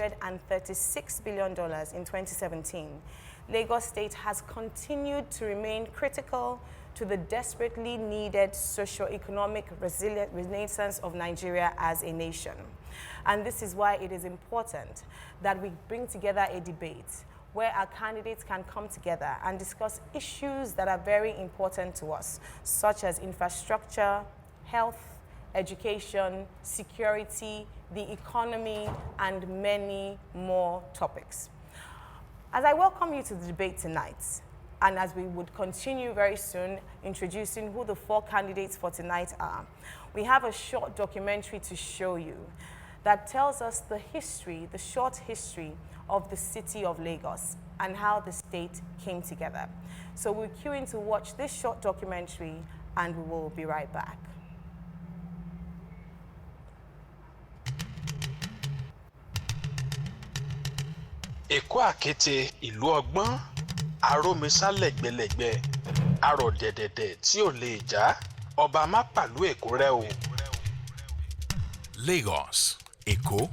$136 billion in 2017, Lagos State has continued to remain critical to the desperately needed socio-economic renaissance of Nigeria as a nation. And this is why it is important that we bring together a debate where our candidates can come together and discuss issues that are very important to us, such as infrastructure, health, education, security, the economy, and many more topics. As I welcome you to the debate tonight, and as we would continue very soon introducing who the 4 candidates for tonight are, we have a short documentary to show you that tells us the history, the short history of the city of Lagos and how the state came together. So we're queuing to watch this short documentary and we will be right back. Èkó àkété ìlú ọgbọ́n, arómisá lẹ́gbẹ̀lẹ́gbẹ̀, arọ̀ dẹ̀dẹ̀dẹ̀ tí ò lè já, ọba má pàlú Èkó rẹ́ o. Lagos, Èkó,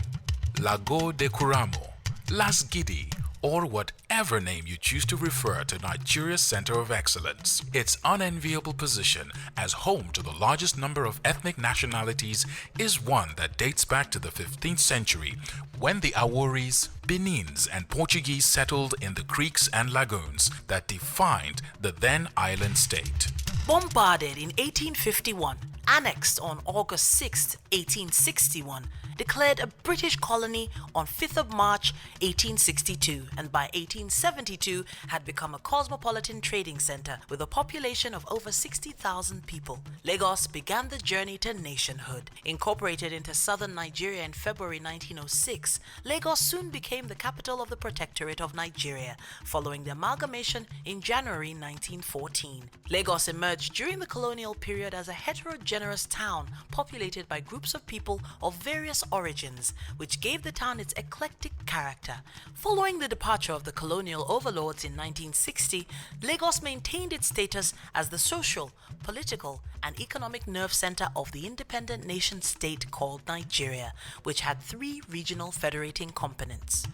Lago de Kuramo, Las Gidi, or whatever name you choose to refer to Nigeria's center of excellence. Its unenviable position as home to the largest number of ethnic nationalities is one that dates back to the 15th century when the Aworis, Benins, and Portuguese settled in the creeks and lagoons that defined the then island state. Bombarded in 1851, annexed on August 6, 1861, declared a British colony on 5th of March 1862, and by 1872 had become a cosmopolitan trading center with a population of over 60,000 people. Lagos began the journey to nationhood. Incorporated into southern Nigeria in February 1906, Lagos soon became the capital of the Protectorate of Nigeria, following the amalgamation in January 1914. Lagos emerged during the colonial period as a heterogeneous town populated by groups of people of various origins, which gave the town its eclectic character. Following the departure of the colonial overlords in 1960, Lagos maintained its status as the social, political, and economic nerve center of the independent nation state called Nigeria, which had 3 regional federating components.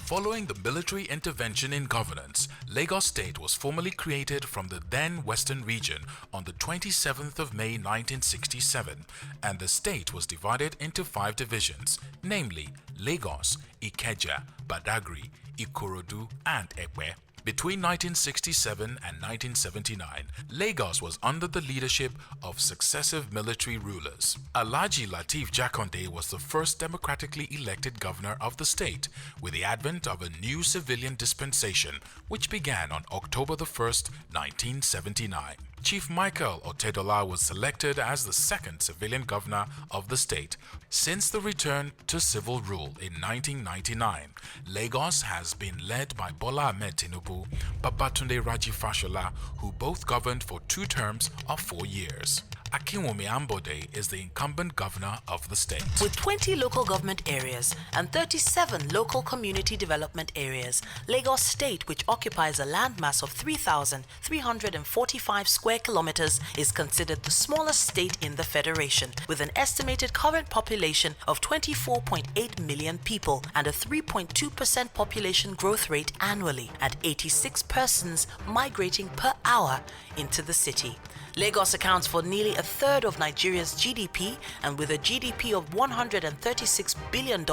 Following the military intervention in governance, Lagos State was formally created from the then Western region on the 27th of May 1967, and the state was divided into 5 divisions, namely Lagos, Ikeja, Badagry, Ikorodu, and Ekpe. Between 1967 and 1979, Lagos was under the leadership of successive military rulers. Alhaji Lateef Jakonde was the first democratically elected governor of the state, with the advent of a new civilian dispensation, which began on October 1st, 1979. Chief Michael Otedola was selected as the second civilian governor of the state. Since the return to civil rule in 1999, Lagos has been led by Bola Ahmed Tinubu, Babatunde Raji Fashola, who both governed for 2 terms of 4 years. Akinwumi Ambode is the incumbent governor of the state. With 20 local government areas and 37 local community development areas, Lagos State, which occupies a landmass of 3,345 square kilometers, is considered the smallest state in the federation, with an estimated current population of 24.8 million people and a 3.2% population growth rate annually, at 86 persons migrating per hour into the city. Lagos accounts for nearly a third of Nigeria's GDP, and with a GDP of $136 billion,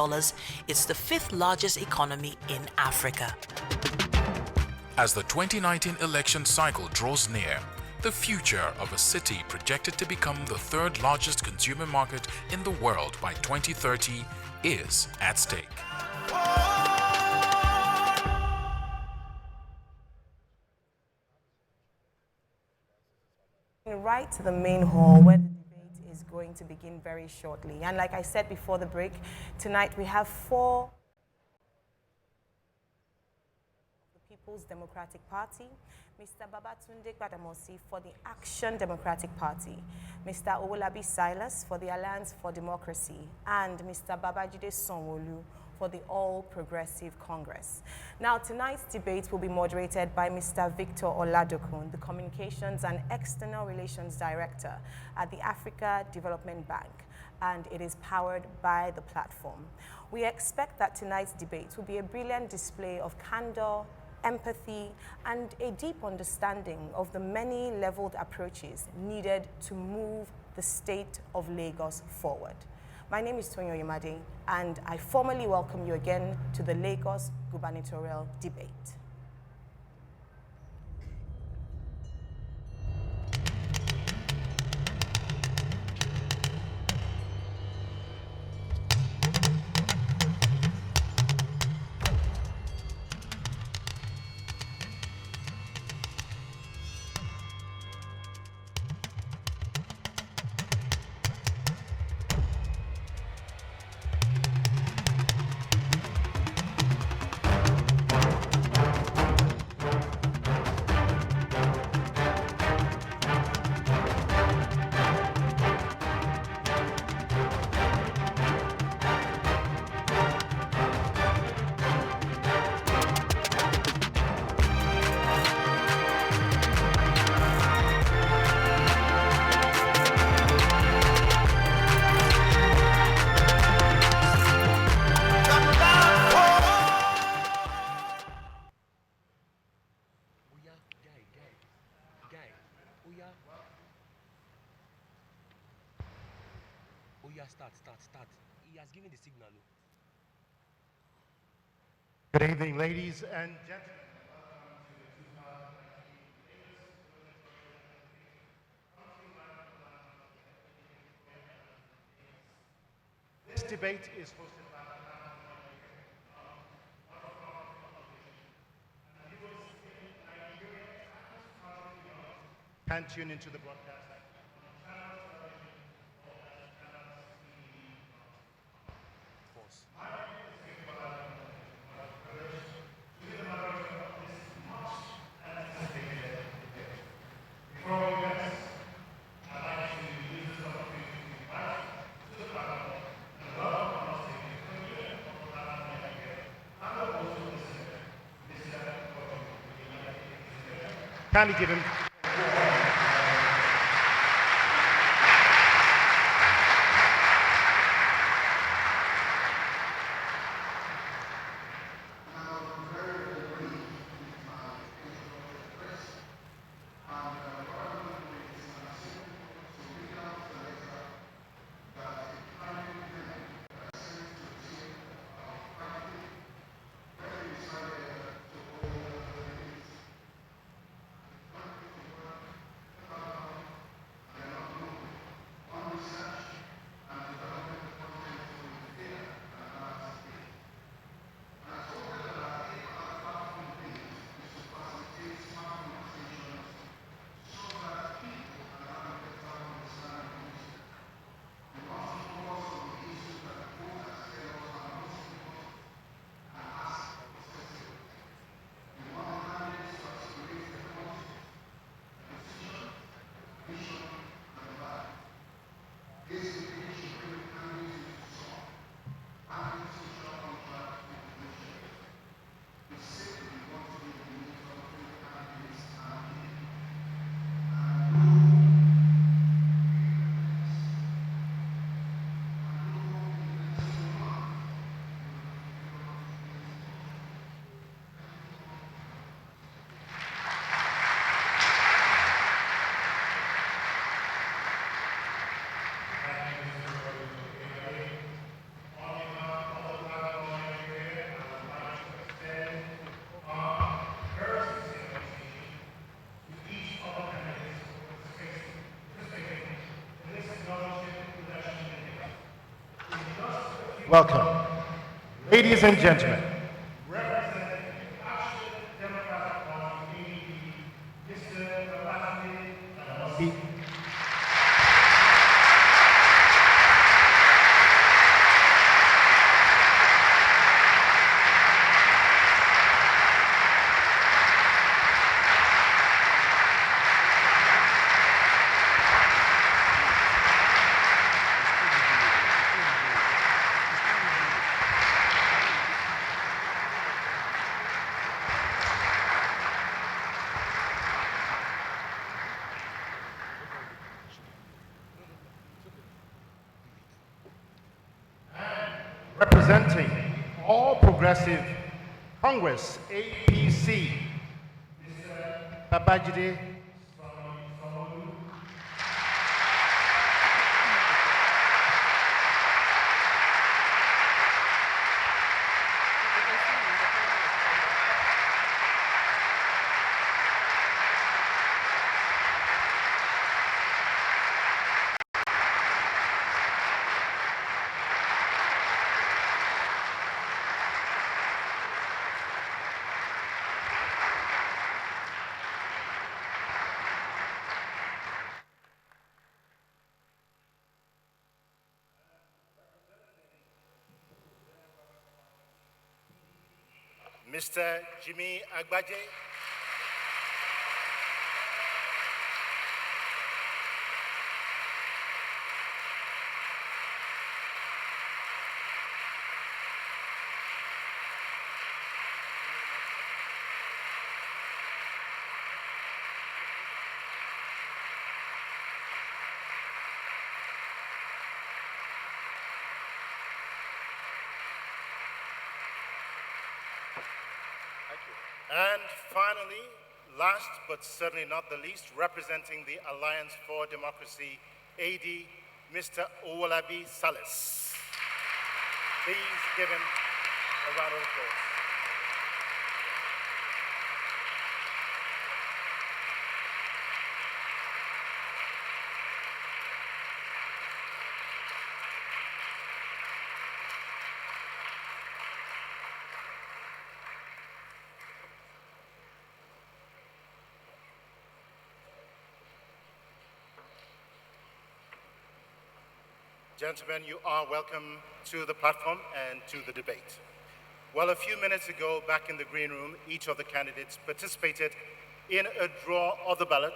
it's the 5th largest economy in Africa. As the 2019 election cycle draws near, the future of a city projected to become the 3rd largest consumer market in the world by 2030 is at stake. Right to the main hall where the debate is going to begin very shortly. And like I said before the break, tonight we have 4 the People's Democratic Party, Mr. Babatunde Gbadamosi for the Action Democratic Party, Mr. Owolabi Silas for the Alliance for Democracy, and Mr. Babajide Sanwo-Olu for the All Progressive Congress. Now, tonight's debate will be moderated by Mr. Victor Oladokun, the Communications and External Relations Director at the Africa Development Bank, and it is powered by the platform. We expect that tonight's debate will be a brilliant display of candor, empathy, and a deep understanding of the many leveled approaches needed to move the state of Lagos forward. My name is Tonyo Yimade, and I formally welcome you again to the Lagos Gubernatorial debate. Start. He has given the signal. Good evening, ladies and gentlemen. This debate is hosted by can tune into the broadcast. Kindly give him. Welcome, ladies and gentlemen. Representing the Action Democratic Party, Mr. Babafemi. Representing All Progressive Congress, APC, Mr. Babajide. Mr. Jimmy Agbaje. And finally, last but certainly not the least, representing the Alliance for Democracy, AD, Mr. Owolabi Salis. Please give him a round of applause. Gentlemen, you are welcome to the platform and to the debate. Well, a few minutes ago, back in the green room, each of the candidates participated in a draw of the ballot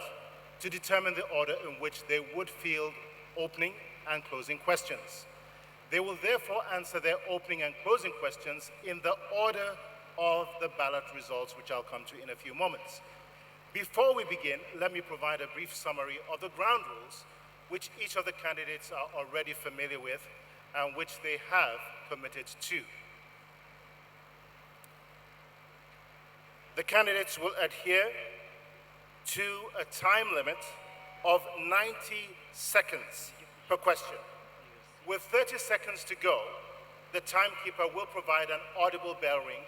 to determine the order in which they would field opening and closing questions. They will therefore answer their opening and closing questions in the order of the ballot results, which I'll come to in a few moments. Before we begin, let me provide a brief summary of the ground rules which each of the candidates are already familiar with and which they have committed to. The candidates will adhere to a time limit of 90 seconds per question. With 30 seconds to go, the timekeeper will provide an audible bell ring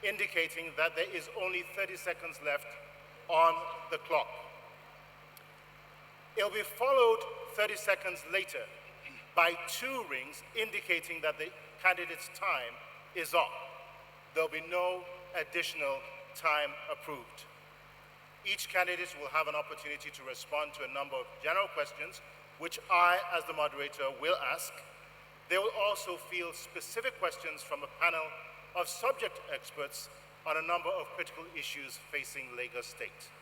indicating that there is only 30 seconds left on the clock. It will be followed 30 seconds later by 2 rings indicating that the candidate's time is up. There will be no additional time approved. Each candidate will have an opportunity to respond to a number of general questions, which I, as the moderator, will ask. They will also field specific questions from a panel of subject experts on a number of critical issues facing Lagos State.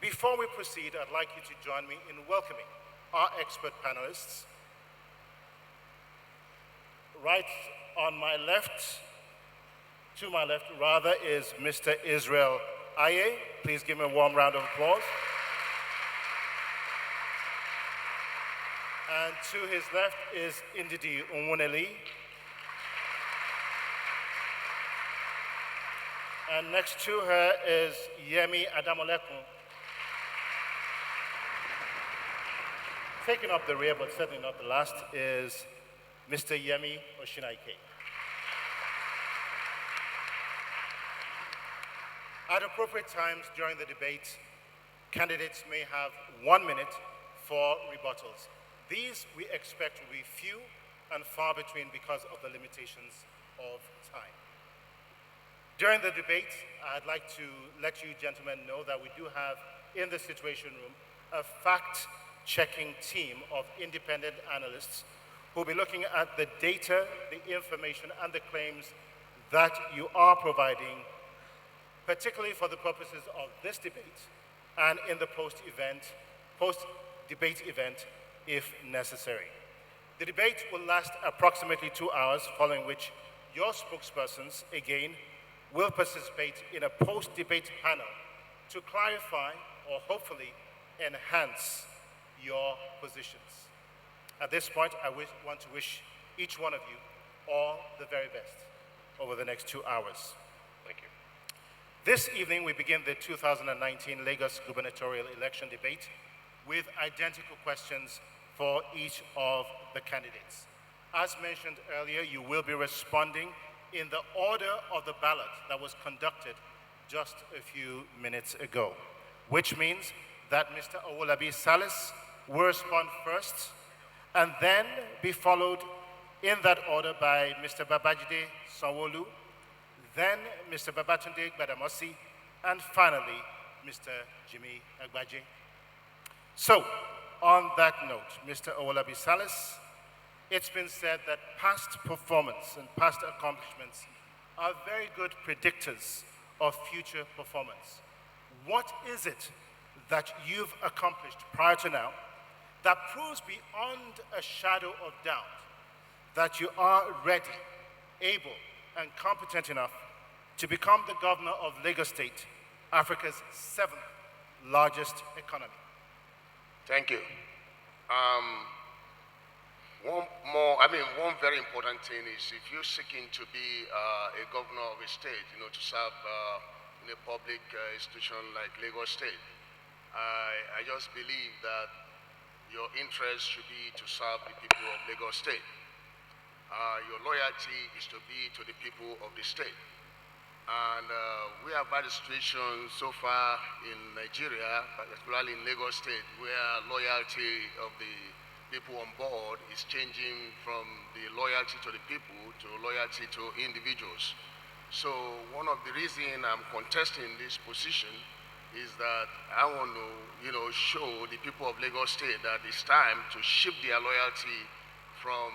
Before we proceed, I'd like you to join me in welcoming our expert panelists. Right on my left, to my left rather, is Mr. Israel Aye. Please give him a warm round of applause. And to his left is Ndidi Onwuneli. And next to her is Yemi Adamolekun. Taking up the rear, but certainly not the last, is Mr. Yemi Oshinaike. At appropriate times during the debate, candidates may have 1 minute for rebuttals. These we expect will be few and far between because of the limitations of time. During the debate, I'd like to let you gentlemen know that we do have in the Situation Room a fact-checking team of independent analysts who will be looking at the data, the information, and the claims that you are providing, particularly for the purposes of this debate and in the post-debate event, if necessary. The debate will last approximately 2 hours, following which your spokespersons, again, will participate in a post-debate panel to clarify or hopefully enhance your positions. At this point, I want to wish each one of you all the very best over the next 2 hours. Thank you. This evening, we begin the 2019 Lagos Gubernatorial election debate with identical questions for each of the candidates. As mentioned earlier, you will be responding in the order of the ballot that was conducted just a few minutes ago, which means that Mr. Owolabi Salis will respond first and then be followed in that order by Mr. Babajide Sanwo-Olu, then Mr. Babatunde Gbadamosi, and finally, Mr. Jimmy Agbaje. So, on that note, Mr. Owolabi Salis, it's been said that past performance and past accomplishments are very good predictors of future performance. What is it that you've accomplished prior to now that proves beyond a shadow of doubt that you are ready, able, and competent enough to become the governor of Lagos State, Africa's 7th largest economy? Thank you. One very important thing is if you're seeking to be a governor of a state, to serve in a public institution like Lagos State, I just believe that your interest should be to serve the people of Lagos State. Your loyalty is to be to the people of the state. And we have had a situation so far in Nigeria, particularly in Lagos State, where loyalty of the people on board is changing from the loyalty to the people to loyalty to individuals. So one of the reasons I'm contesting this position is that I want to, show the people of Lagos State that it's time to shift their loyalty from,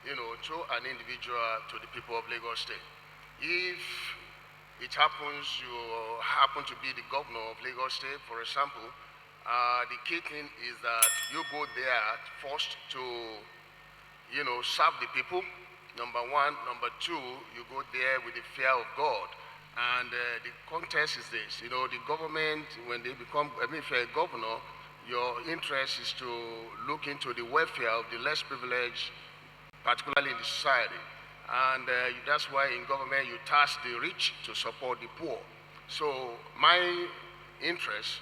to an individual to the people of Lagos State. If it happens you happen to be the governor of Lagos State, for example, the key thing is that you go there first to, serve the people, number one. Number two, you go there with the fear of God. And the context is this, the government, when they become, if you're a governor, your interest is to look into the welfare of the less privileged, particularly in the society. And that's why in government you task the rich to support the poor. So my interest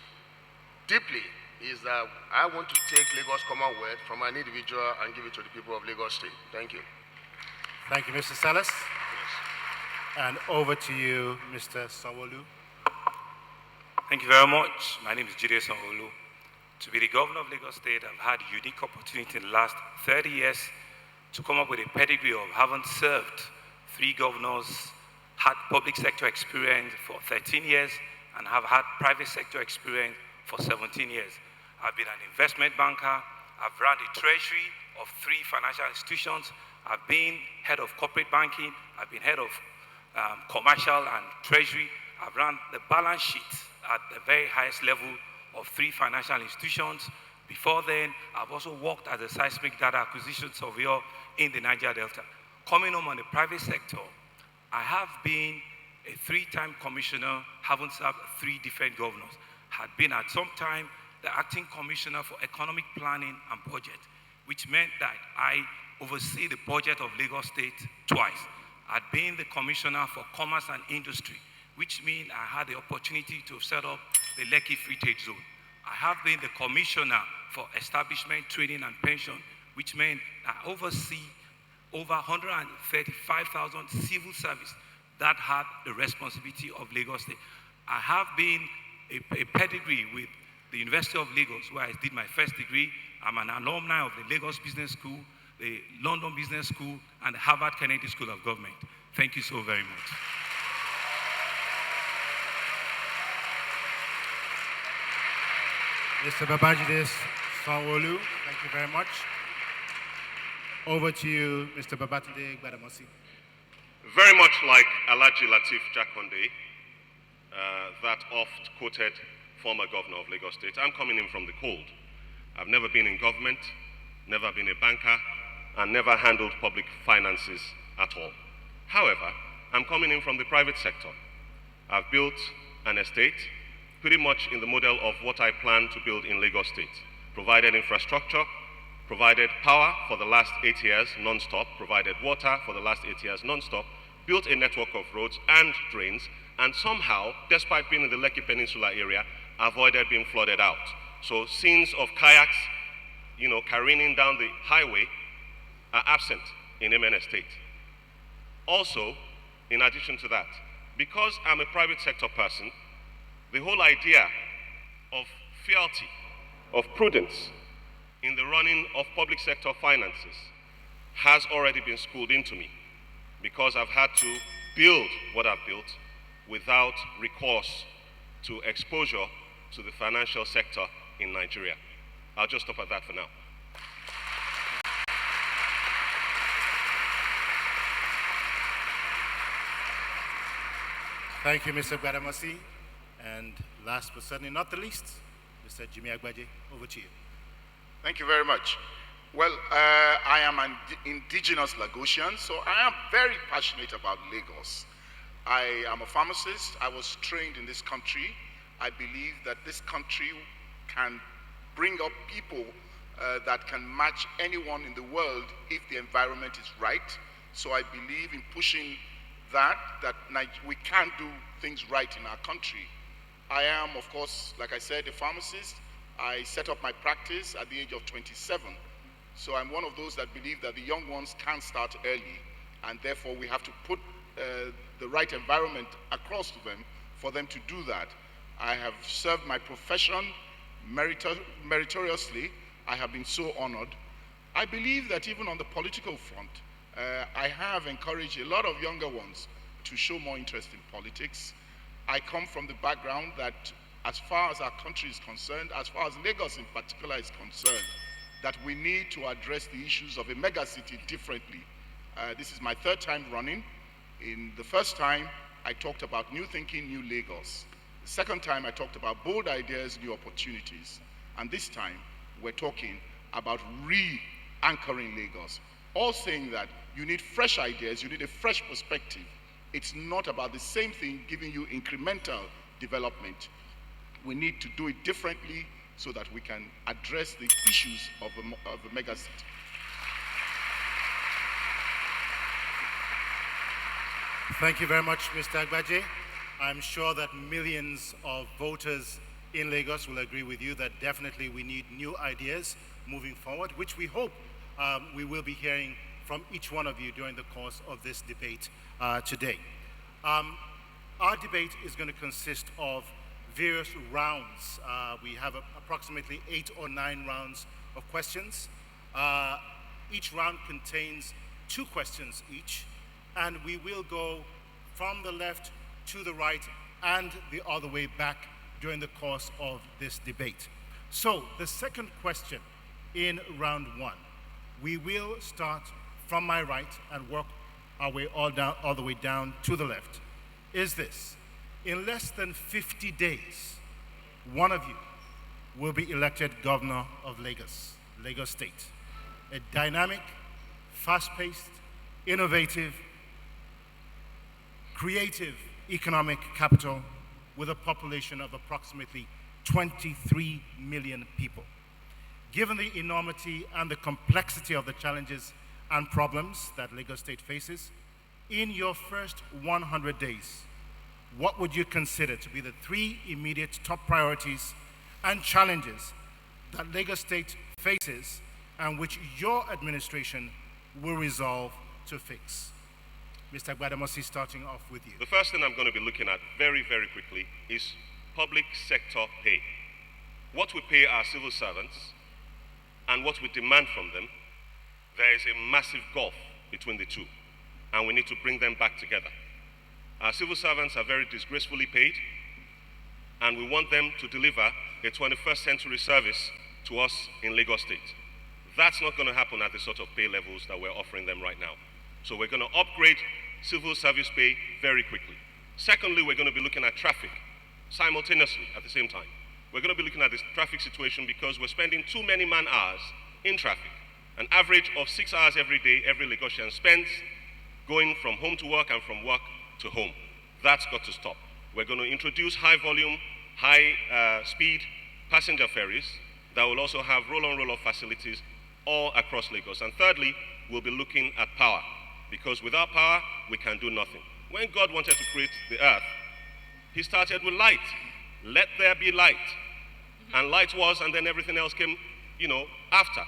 deeply is that I want to take Lagos Commonwealth from an individual and give it to the people of Lagos State. Thank you. Thank you, Mr. Salis. And over to you, Mr. Sanwo-Olu. Thank you very much. My name is Jide Sanwo-Olu. To be the governor of Lagos State, I've had a unique opportunity in the last 30 years to come up with a pedigree of having served 3 governors, had public sector experience for 13 years, and have had private sector experience for 17 years. I've been an investment banker. I've run the treasury of 3 financial institutions. I've been head of corporate banking. I've been head of commercial and treasury. I've run the balance sheet at the very highest level of 3 financial institutions. Before then, I've also worked as a seismic data acquisition surveyor in the Niger Delta. Coming home on the private sector, I have been a 3-time commissioner, having served 3 different governors. Had been at some time the acting commissioner for economic planning and budget, which meant that I oversee the budget of Lagos State twice. I'd been the commissioner for commerce and industry, which means I had the opportunity to set up the Lekki Free Trade Zone. I have been the commissioner for establishment, training, and pension, which meant I oversee over 135,000 civil service that had the responsibility of Lagos State. I have been a pedigree with the University of Lagos, where I did my first degree. I'm an alumni of the Lagos Business School, the London Business School, and the Harvard Kennedy School of Government. Thank you so very much. Mr. Babajide Sanwo-Olu, thank you very much. Over to you, Mr. Babatunde Gbadamosi. Very much like Alhaji Lateef Jakonde, that oft-quoted former governor of Lagos State, I'm coming in from the cold. I've never been in government, never been a banker, and never handled public finances at all. However, I'm coming in from the private sector. I've built an estate pretty much in the model of what I plan to build in Lagos State. Provided infrastructure, provided power for the last 8 years non-stop, provided water for the last 8 years non-stop, built a network of roads and drains, and somehow, despite being in the Lekki Peninsula area, avoided being flooded out. So scenes of kayaks, careening down the highway are absent in MN Estate. Also, in addition to that, because I'm a private sector person, the whole idea of fealty, of prudence in the running of public sector finances has already been schooled into me, because I've had to build what I've built without recourse to exposure to the financial sector in Nigeria. I'll just stop at that for now. Thank you, Mr. Gbadamosi. And last but certainly not the least, Mr. Jimmy Agbaje, over to you. Thank you very much. Well, I am an indigenous Lagosian, so I am very passionate about Lagos. I am a pharmacist. I was trained in this country. I believe that this country can bring up people that can match anyone in the world if the environment is right. So I believe in pushing that we can do things right in our country. I am, of course, like I said, a pharmacist. I set up my practice at the age of 27. So I'm one of those that believe that the young ones can start early, and therefore we have to put the right environment across to them for them to do that. I have served my profession meritoriously. I have been so honored. I believe that even on the political front, I have encouraged a lot of younger ones to show more interest in politics. I come from the background that as far as our country is concerned, as far as Lagos in particular is concerned, that we need to address the issues of a megacity differently. This is my third time running. In the first time, I talked about new thinking, new Lagos. The second time, I talked about bold ideas, new opportunities. And this time, we're talking about re-anchoring Lagos. All saying that you need fresh ideas, you need a fresh perspective. It's not about the same thing giving you incremental development. We need to do it differently so that we can address the issues of a megacity. Thank you very much, Mr. Agbaje. I'm sure that millions of voters in Lagos will agree with you that definitely we need new ideas moving forward, which we hope we will be hearing from each one of you during the course of this debate today. Our debate is going to consist of various rounds. We have approximately 8 or 9 rounds of questions. Each round contains 2 questions each, and we will go from the left to the right and the other way back during the course of this debate. So the second question in round 1, we will start from my right and work our way all the way down to the left, is this: in less than 50 days, one of you will be elected governor of Lagos State, a dynamic, fast-paced, innovative, creative economic capital with a population of approximately 23 million people. Given the enormity and the complexity of the challenges and problems that Lagos State faces, in your first 100 days, what would you consider to be the 3 immediate top priorities and challenges that Lagos State faces and which your administration will resolve to fix? Mr. Gbadamosi, starting off with you. The first thing I'm going to be looking at very, very quickly is public sector pay. What we pay our civil servants and what we demand from them, there is a massive gulf between the two, and we need to bring them back together. Our civil servants are very disgracefully paid, and we want them to deliver a 21st century service to us in Lagos State. That's not going to happen at the sort of pay levels that we're offering them right now. So we're going to upgrade civil service pay very quickly. Secondly, we're going to be looking at traffic simultaneously at the same time. We're going to be looking at this traffic situation because we're spending too many man-hours in traffic. An average of 6 hours every day, every Lagosian spends going from home to work and from work to home. That's got to stop. We're going to introduce high-volume, high-speed passenger ferries that will also have roll-on, roll-off facilities all across Lagos. And thirdly, we'll be looking at power, because without power, we can do nothing. When God wanted to create the earth, he started with light. Let there be light. And light was, and then everything else came, after.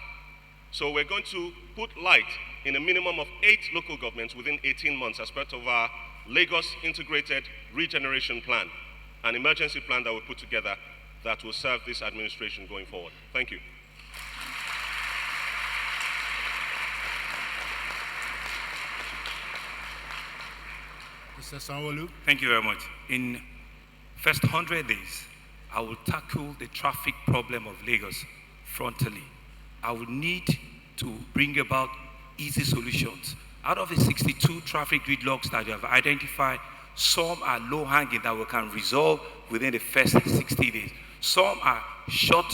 So we're going to put light in a minimum of 8 local governments within 18 months as part of our Lagos Integrated Regeneration Plan, an emergency plan that we put together that will serve this administration going forward. Thank you. Mr. Sanwo-Olu. Thank you very much. In first 100 days, I will tackle the traffic problem of Lagos frontally. I will need to bring about easy solutions. Out of the 62 traffic gridlocks that you have identified, some are low-hanging that we can resolve within the first 60 days. Some are short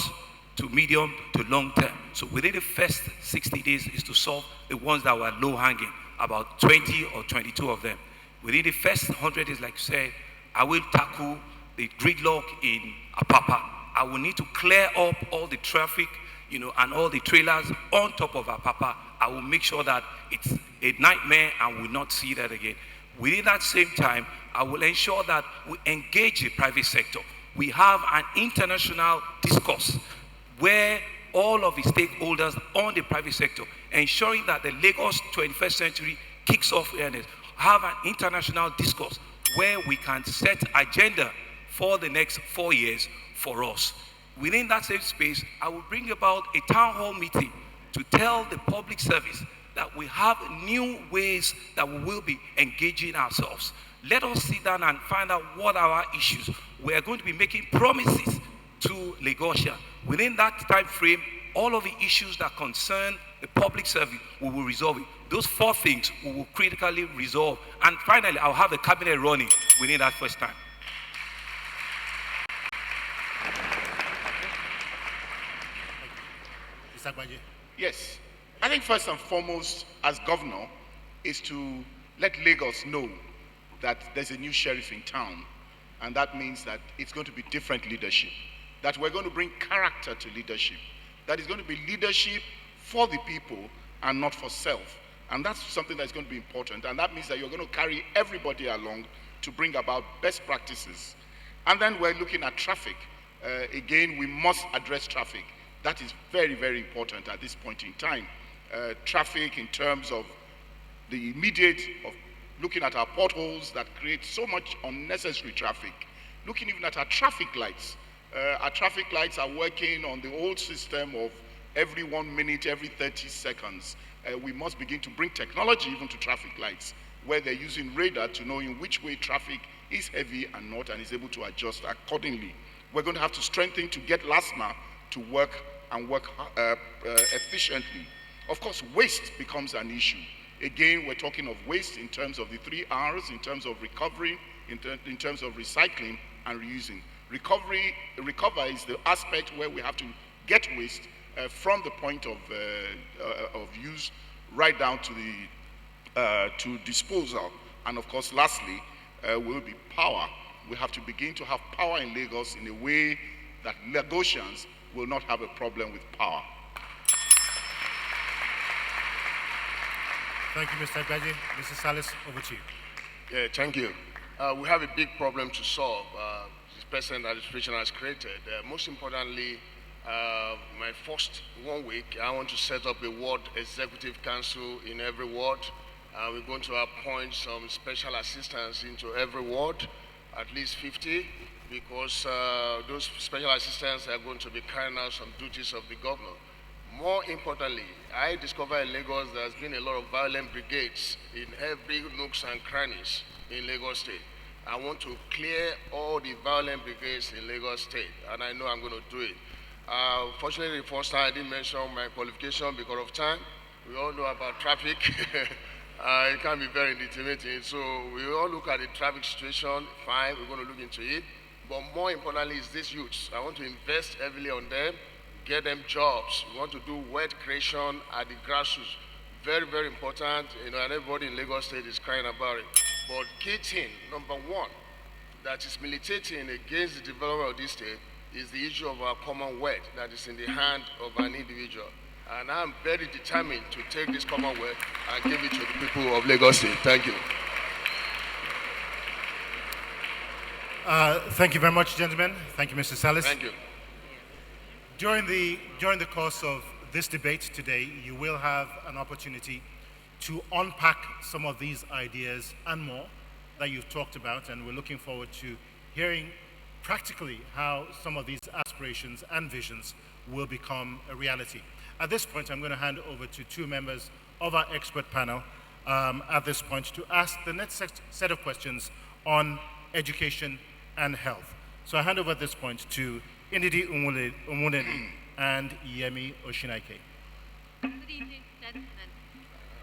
to medium to long term. So within the first 60 days is to solve the ones that were low-hanging, about 20 or 22 of them. Within the first 100 days, like you said, I will tackle the gridlock in Apapa. I will need to clear up all the traffic, and all the trailers on top of Apapa. I will make sure that it's a nightmare and will not see that again. Within that same time, I will ensure that we engage the private sector. We have an international discourse where all of the stakeholders on the private sector, ensuring that the Lagos 21st century kicks off earnest, have an international discourse where we can set agenda for the next 4 years for us. Within that same space, I will bring about a town hall meeting to tell the public service that we have new ways that we will be engaging ourselves. Let us sit down and find out what are our issues. We are going to be making promises to Lagosians. Within that time frame, all of the issues that concern the public service, we will resolve it. Those 4 things we will critically resolve. And finally, I'll have a cabinet running within that first time. Mr. Agbaje. Yes. I think first and foremost, as governor, is to let Lagos know that there's a new sheriff in town, and that means that it's going to be different leadership, that we're going to bring character to leadership, that is going to be leadership for the people and not for self. And that's something that's going to be important, and that means that you're going to carry everybody along to bring about best practices. And then we're looking at traffic. Again, we must address traffic. That is very, very important at this point in time. Traffic in terms of the immediate, of looking at our potholes that create so much unnecessary traffic, looking even at our traffic lights. Our traffic lights are working on the old system of every 1 minute, every 30 seconds. We must begin to bring technology even to traffic lights, where they're using radar to know in which way traffic is heavy and not, and is able to adjust accordingly. We're going to have to strengthen to get LASMA to work and work efficiently. Of course, waste becomes an issue. Again, we're talking of waste in terms of the 3 R's, in terms of recovery, in terms of recycling and reusing. Recover is the aspect where we have to get waste from the point of use right down to the to disposal. And of course, lastly, will be power. We have to begin to have power in Lagos in a way that Lagosians will not have a problem with power. Thank you, Mr. Agbaje. Mr. Salis, over to you. Yeah, thank you. We have a big problem to solve. This present administration has created. Most importantly, my first 1 week, I want to set up a ward executive council in every ward. We're going to appoint some special assistants into every ward, at least 50, because those special assistants are going to be carrying out some duties of the governor. More importantly, I discovered in Lagos there's been a lot of violent brigades in every nooks and crannies in Lagos State. I want to clear all the violent brigades in Lagos State, and I know I'm going to do it. Fortunately, the first time I didn't mention my qualification because of time. We all know about traffic. It can be very intimidating. So we all look at the traffic situation, fine, we're going to look into it. But more importantly is this youth. I want to invest heavily on them, get them jobs. We want to do wealth creation at the grassroots. Very, very important, and everybody in Lagos State is crying about it. But key thing, number 1, that is militating against the development of this state is the issue of our common wealth that is in the hand of an individual. And I'm very determined to take this Commonwealth and give it to the people of Lagos State. Thank you. Thank you very much, gentlemen. Thank you, Mr. Salis. Thank you. During the course of this debate today, you will have an opportunity to unpack some of these ideas and more that you've talked about, and we're looking forward to hearing practically how some of these aspirations and visions will become a reality. At this point, I'm going to hand over to two members of our expert panel at this point to ask the next set of questions on education and health. So I hand over at this point to Indidi Umuneni and Yemi Oshinaike. Good evening, gentlemen.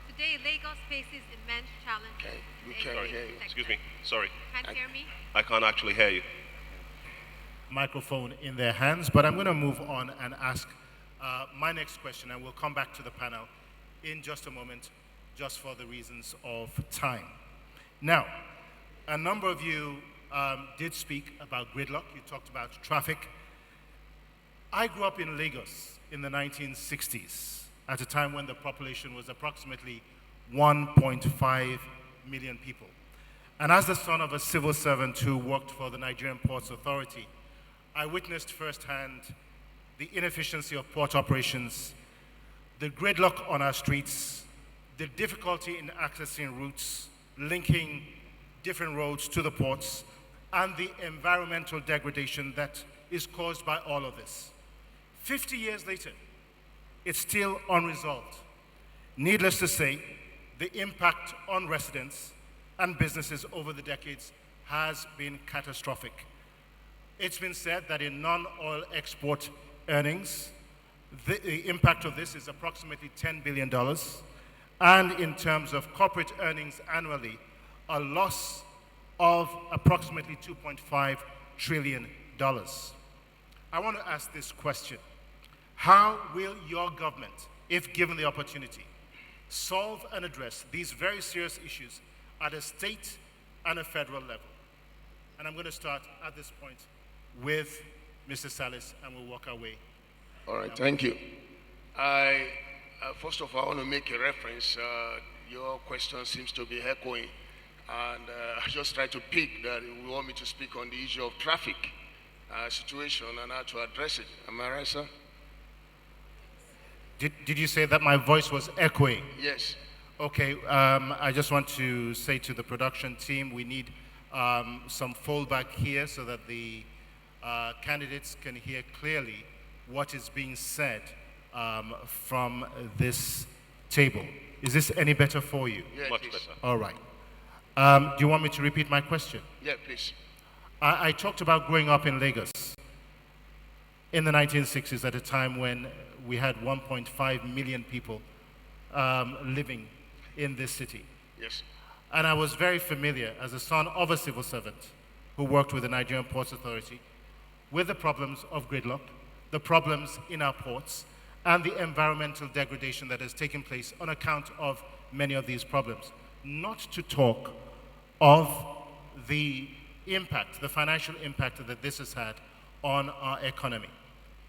Today, Lagos faces immense challenges. Okay, we in the can't hear education you. sector. Excuse me, sorry. Can't hear me? I can't actually hear you. Microphone in their hands, but I'm going to move on and ask my next question, and we'll come back to the panel in just a moment, just for the reasons of time. Now, a number of you did speak about gridlock. You talked about traffic. I grew up in Lagos in the 1960s, at a time when the population was approximately 1.5 million people. And as the son of a civil servant who worked for the Nigerian Ports Authority, I witnessed firsthand the inefficiency of port operations, the gridlock on our streets, the difficulty in accessing routes, linking different roads to the ports, and the environmental degradation that is caused by all of this. 50 years later, it's still unresolved. Needless to say, the impact on residents and businesses over the decades has been catastrophic. It's been said that in non-oil export earnings, the impact of this is approximately $10 billion, and in terms of corporate earnings annually, a loss of approximately $2.5 trillion. I want to ask this question. How will your government, if given the opportunity, solve and address these very serious issues at a state and a federal level? And I'm going to start at this point with Mr. Salis, and we'll walk our way. All right, thank you. First of all, I want to make a reference. Your question seems to be echoing, and I just try to pick that you want me to speak on the issue of traffic situation and how to address it. Am I right, sir? Did you say that my voice was echoing? Yes. Okay, I just want to say to the production team, we need some fallback here so that the candidates can hear clearly what is being said from this table. Is this any better for you? Yeah, Much please. better. All right. Do you want me to repeat my question? Yeah, please. I talked about growing up in Lagos in the 1960s, at a time when we had 1.5 million people living in this city. Yes. And I was very familiar, as a son of a civil servant who worked with the Nigerian Ports Authority, with the problems of gridlock, the problems in our ports, and the environmental degradation that has taken place on account of many of these problems. Not to talk of the impact, the financial impact that this has had on our economy.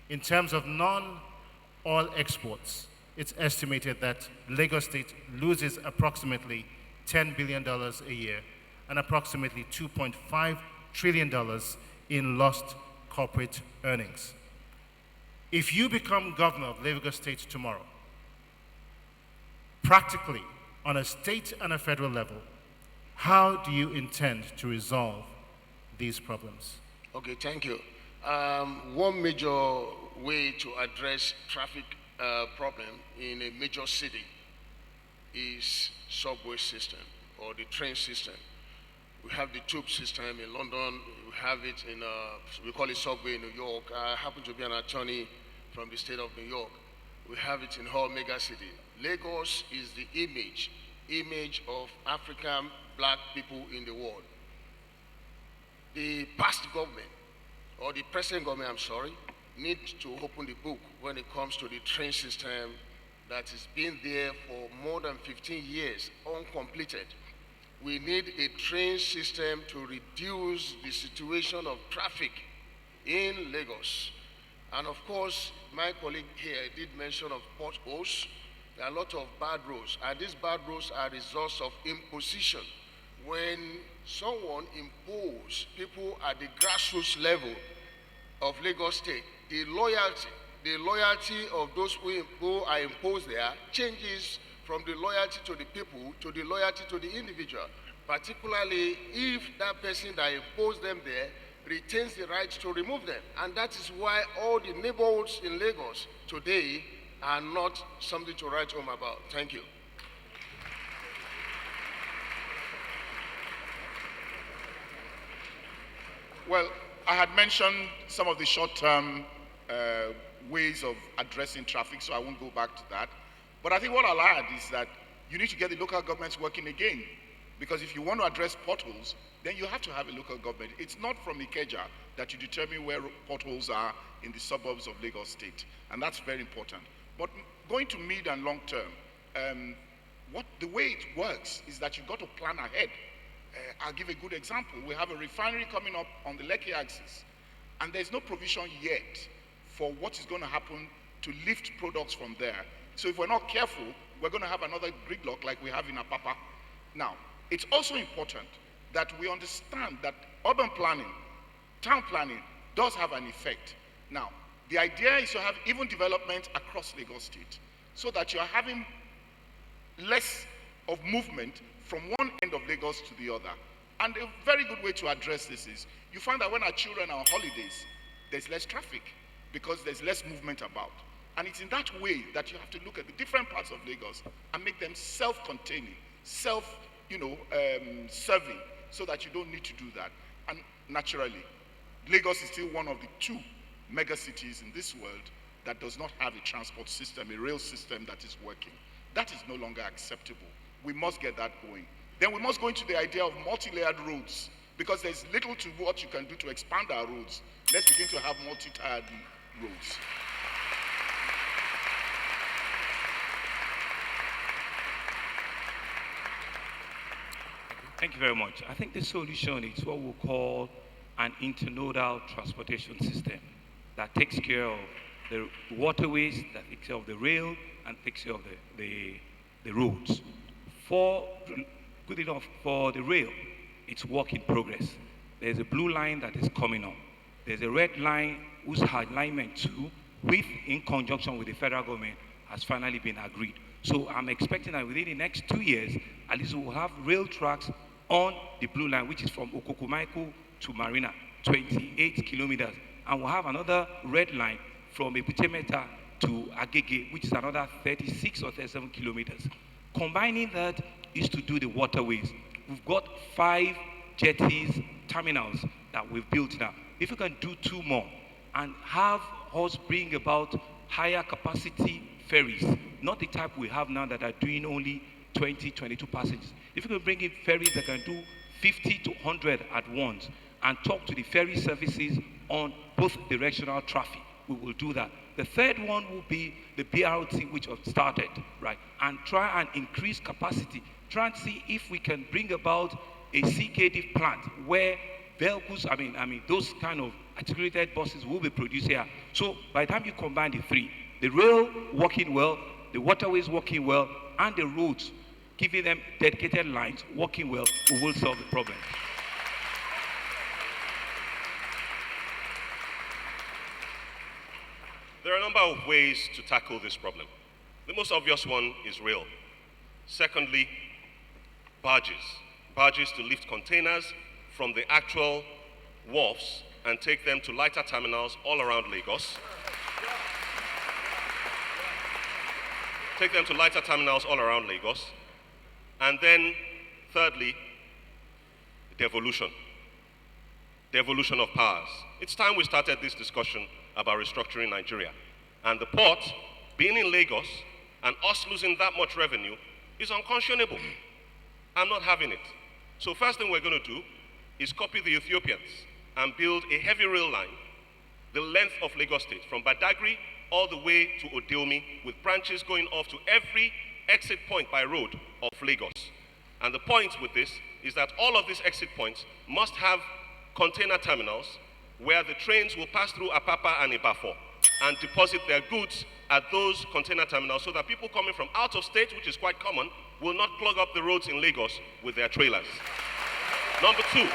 In terms of non-oil exports, it's estimated that Lagos State loses approximately $10 billion a year and approximately $2.5 trillion in lost corporate earnings. If you become governor of Lagos State tomorrow, practically on a state and a federal level, how do you intend to resolve these problems? Okay, thank you. One major way to address traffic problem in a major city is subway system or the train system. We have the tube system in London. We have it in, we call it subway in New York. I happen to be an attorney from the state of New York. We have it in all mega cities. Lagos is the image of African black people in the world. The past government, or the present government, I'm sorry, needs to open the book when it comes to the train system that has been there for more than 15 years, uncompleted. We need a train system to reduce the situation of traffic in Lagos. And of course, my colleague here did mention of potholes. There are a lot of bad roads, and these bad roads are results of imposition. When someone imposes people at the grassroots level of Lagos State, the loyalty of those who are imposed there changes from the loyalty to the people to the loyalty to the individual, particularly if that person that imposed them there retains the right to remove them. And that is why all the neighborhoods in Lagos today are not something to write home about. Thank you. Well, I had mentioned some of the short-term ways of addressing traffic, so I won't go back to that. But I think what I'll add is that you need to get the local governments working again, because if you want to address potholes, then you have to have a local government. It's not from Ikeja that you determine where potholes are in the suburbs of Lagos State, and that's very important. But going to mid and long term, the way it works is that you've got to plan ahead. I'll give a good example. We have a refinery coming up on the Lekki axis, and there's no provision yet for what is going to happen to lift products from there. So if we're not careful, we're going to have another gridlock like we have in Apapa. Now, it's also important that we understand that urban planning, town planning, does have an effect. Now, the idea is to have even development across Lagos State, so that you're having less of movement from one end of Lagos to the other. And a very good way to address this is, you find that when our children are on holidays, there's less traffic because there's less movement about. And it's in that way that you have to look at the different parts of Lagos and make them self-containing, serving, so that you don't need to do that. And naturally, Lagos is still one of the 2 mega cities in this world that does not have a transport system, a rail system that is working. That is no longer acceptable. We must get that going. Then we must go into the idea of multi-layered roads, because there's little to what you can do to expand our roads. Let's begin to have multi-tiered roads. Thank you very much. I think the solution is what we'll call an internodal transportation system that takes care of the waterways, that takes care of the rail, and takes care of the roads. Good enough for the rail, it's work in progress. There's a blue line that is coming up. There's a red line whose alignment to, in conjunction with the federal government, has finally been agreed. So I'm expecting that within the next 2 years, at least we'll have rail tracks on the blue line, which is from Okokomaiko to Marina, 28 kilometers. And we'll have another red line from Ebutemeta to Agege, which is another 36 or 37 kilometers. Combining that is to do the waterways. We've got 5 jetties, terminals that we've built now. If we can do 2 more and have us bring about higher capacity ferries, not the type we have now that are doing only 20, 22 passengers. If we can bring in ferries that can do 50 to 100 at once and talk to the ferry services on both directional traffic, we will do that. The third one will be the BRT, which have started, right? And try and increase capacity. Try and see if we can bring about a CKD plant where vehicles, those kind of articulated buses will be produced here. So by the time you combine the 3, the rail working well, the waterways working well, and the roads, giving them dedicated lines working well, we will solve the problem. There are a number of ways to tackle this problem. The most obvious one is rail. Secondly, barges. Barges to lift containers from the actual wharfs and take them to lighter terminals all around Lagos. And then, thirdly, devolution. Devolution of powers. It's time we started this discussion about restructuring Nigeria. And the port, being in Lagos, and us losing that much revenue, is unconscionable. I'm not having it. So first thing we're going to do is copy the Ethiopians and build a heavy rail line, the length of Lagos State, from Badagry all the way to Odeomi, with branches going off to every exit point by road of Lagos. And the point with this is that all of these exit points must have container terminals where the trains will pass through Apapa and Ibafo and deposit their goods at those container terminals so that people coming from out of state, which is quite common, will not clog up the roads in Lagos with their trailers. Number two,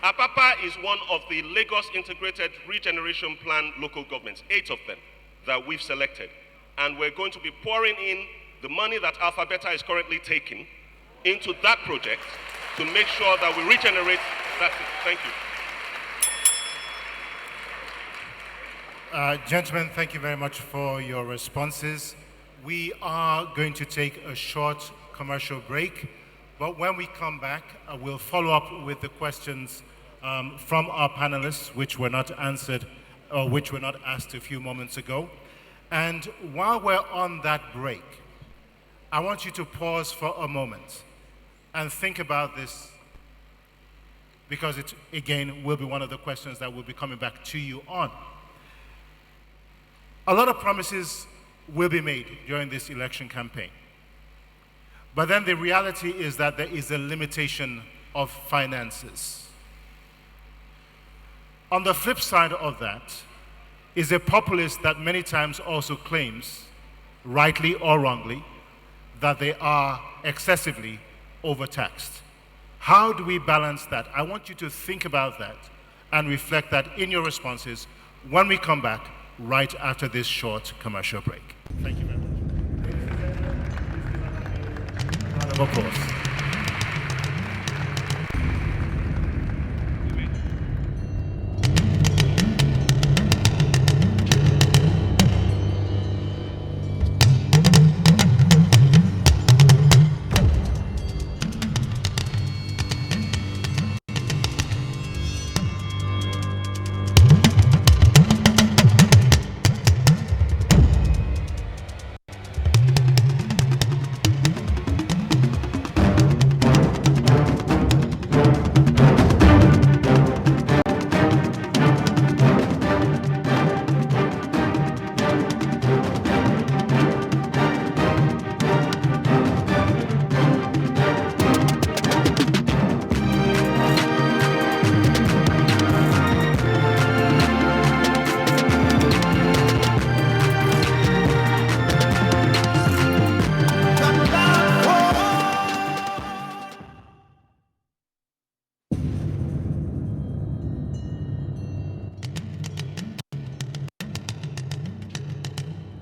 Apapa is one of the Lagos Integrated Regeneration Plan local governments, 8 of them that we've selected. And we're going to be pouring in the money that Alpha Beta is currently taking into that project to make sure that we regenerate that. Thank you. Gentlemen, thank you very much for your responses. We are going to take a short commercial break, but when we come back, we'll follow up with the questions from our panelists, which were not answered, or which were not asked a few moments ago. And while we're on that break, I want you to pause for a moment and think about this, because it, again, will be one of the questions that we'll be coming back to you on. A lot of promises will be made during this election campaign. But then the reality is that there is a limitation of finances. On the flip side of that is a populace that many times also claims, rightly or wrongly, that they are excessively overtaxed. How do we balance that? I want you to think about that and reflect that in your responses when we come back right after this short commercial break. Thank you very much. Round of applause.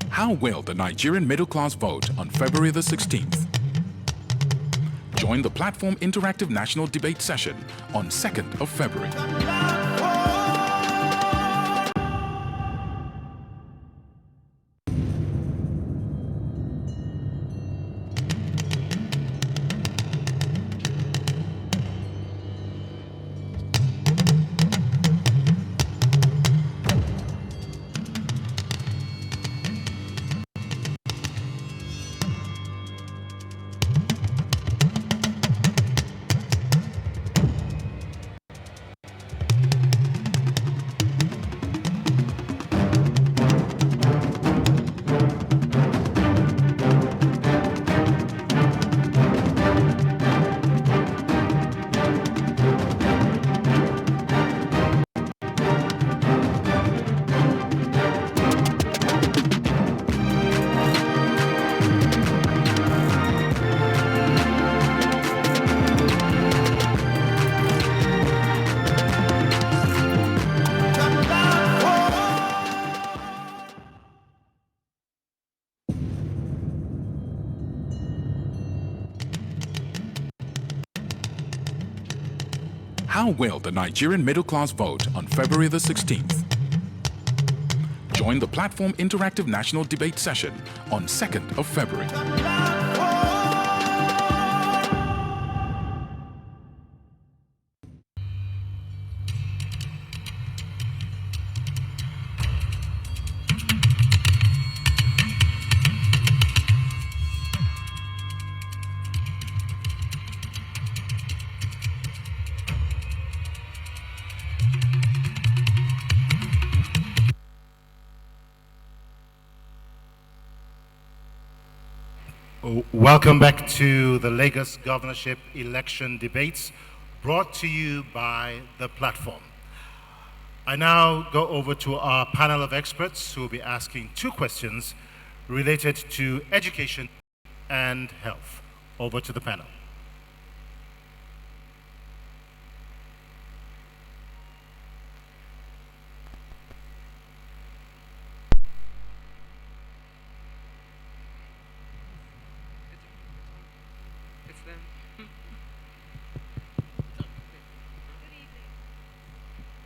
How will the Nigerian middle class vote on February the 16th? Join the Platform Interactive National Debate Session on 2nd of February. How will the Nigerian middle class vote on February the 16th? Join the Platform Interactive National Debate Session on 2nd of February. Welcome back to the Lagos Governorship election debates brought to you by the Platform. I now go over to our panel of experts who will be asking 2 questions related to education and health. Over to the panel.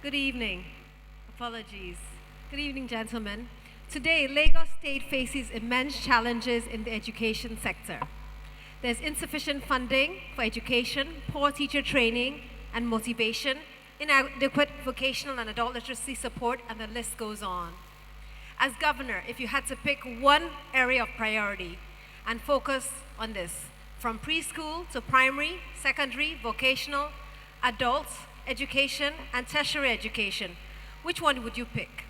Good evening. Apologies. Good evening, gentlemen. Today, Lagos State faces immense challenges in the education sector. There's insufficient funding for education, poor teacher training and motivation, inadequate vocational and adult literacy support, and the list goes on. As governor, if you had to pick one area of priority and focus on this, from preschool to primary, secondary, vocational, adults, education, and tertiary education, which one would you pick?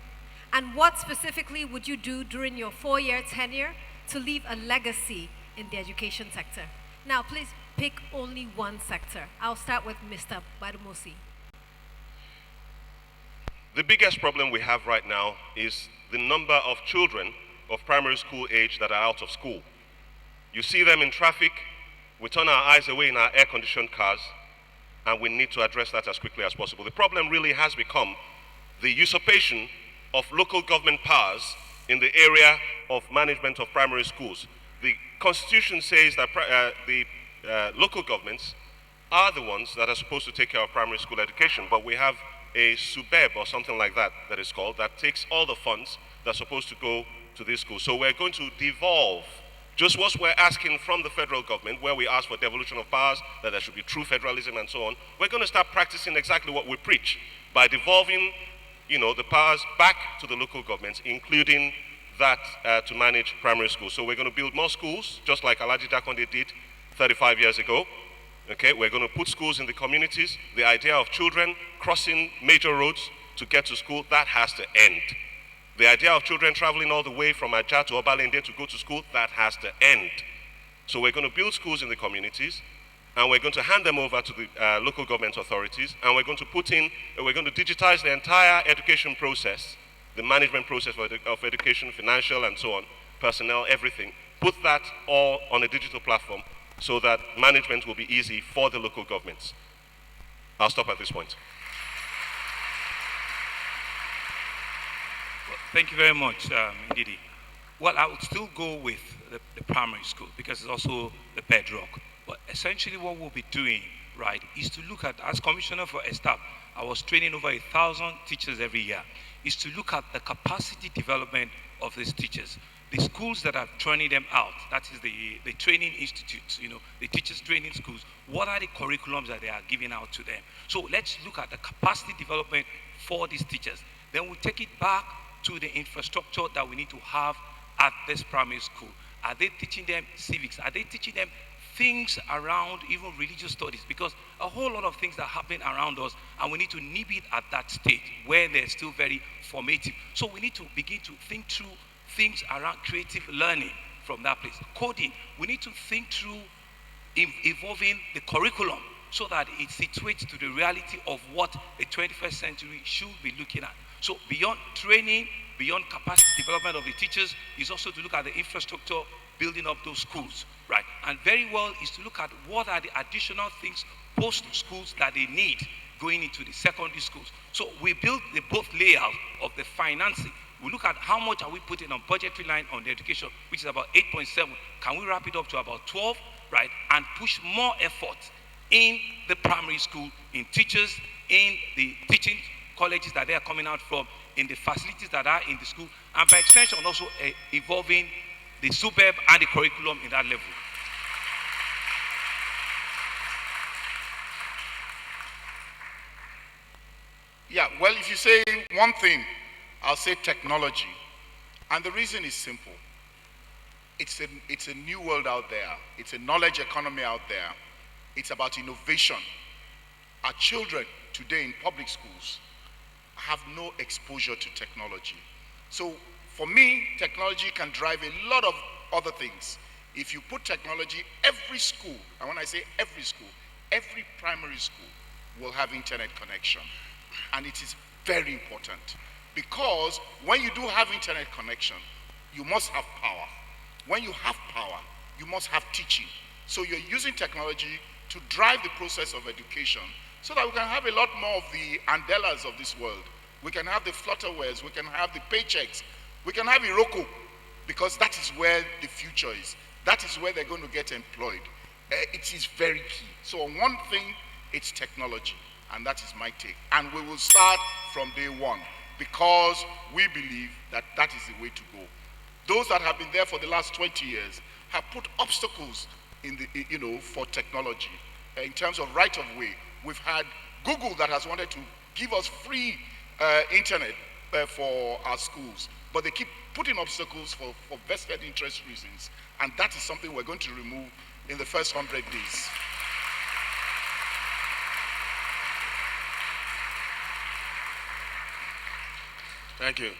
And what specifically would you do during your 4-year tenure to leave a legacy in the education sector? Now, please pick only one sector. I'll start with Mr. Badumusi. The biggest problem we have right now is the number of children of primary school age that are out of school. You see them in traffic, we turn our eyes away in our air-conditioned cars, and we need to address that as quickly as possible. The problem really has become the usurpation of local government powers in the area of management of primary schools. The Constitution says that the local governments are the ones that are supposed to take care of primary school education, but we have a SUBEB or something like that that is called, that takes all the funds that are supposed to go to these schools. So we're going to devolve just what we're asking from the federal government, where we ask for devolution of powers, that there should be true federalism and so on. We're going to start practicing exactly what we preach by devolving, the powers back to the local governments, including that to manage primary schools. So we're going to build more schools, just like Alhaji Jakonde did 35 years ago. Okay, we're going to put schools in the communities. The idea of children crossing major roads to get to school, that has to end. The idea of children traveling all the way from Ajah to Obalende to go to school, that has to end. So we're going to build schools in the communities, and we're going to hand them over to the local government authorities, and we're going to digitize the entire education process, the management process of education, financial and so on, personnel, everything. Put that all on a digital platform so that management will be easy for the local governments. I'll stop at this point. Thank you very much, Ndidi. Well, I would still go with the primary school because it's also the bedrock. But essentially what we'll be doing, right, is to look at, as Commissioner for ESTAP, I was training over 1,000 teachers every year, is to look at the capacity development of these teachers. The schools that are training them out, that is the training institutes, the teachers training schools, what are the curriculums that they are giving out to them? So let's look at the capacity development for these teachers. Then we take it back to the infrastructure that we need to have at this primary school. Are they teaching them civics? Are they teaching them things around even religious studies? Because a whole lot of things are happening around us, and we need to nib it at that stage where they're still very formative. So we need to begin to think through things around creative learning from that place. Coding, we need to think through evolving the curriculum so that it situates to the reality of what a 21st century should be looking at. So beyond training, beyond capacity development of the teachers, is also to look at the infrastructure, building up those schools, right? And very well is to look at what are the additional things post-schools that they need going into the secondary schools. So we build the both layout of the financing. We look at how much are we putting on budgetary line on the education, which is about 8.7. Can we wrap it up to about 12, right? And push more effort in the primary school, in teachers, in the teaching colleges that they are coming out from, in the facilities that are in the school, and by extension also evolving the SUBEB and the curriculum in that level. Yeah, well, if you say one thing, I'll say technology. And the reason is simple. It's a new world out there. It's a knowledge economy out there. It's about innovation. Our children today in public schools have no exposure to technology. So for me, technology can drive a lot of other things. If you put technology, every school, and when I say every school, every primary school will have internet connection. And it is very important. Because when you do have internet connection, you must have power. When you have power, you must have teaching. So you're using technology to drive the process of education so that we can have a lot more of the Andelas of this world. We can have the Flutterwares, we can have the paychecks, we can have Iroko, because that is where the future is. That is where they're going to get employed. It is very key. So on one thing, it's technology, and that is my take. And we will start from day one, because we believe that that is the way to go. Those that have been there for the last 20 years have put obstacles in the, for technology. In terms of right of way, we've had Google that has wanted to give us free internet for our schools, but they keep putting obstacles for vested interest reasons, and that is something we're going to remove in the first 100 days. Thank you.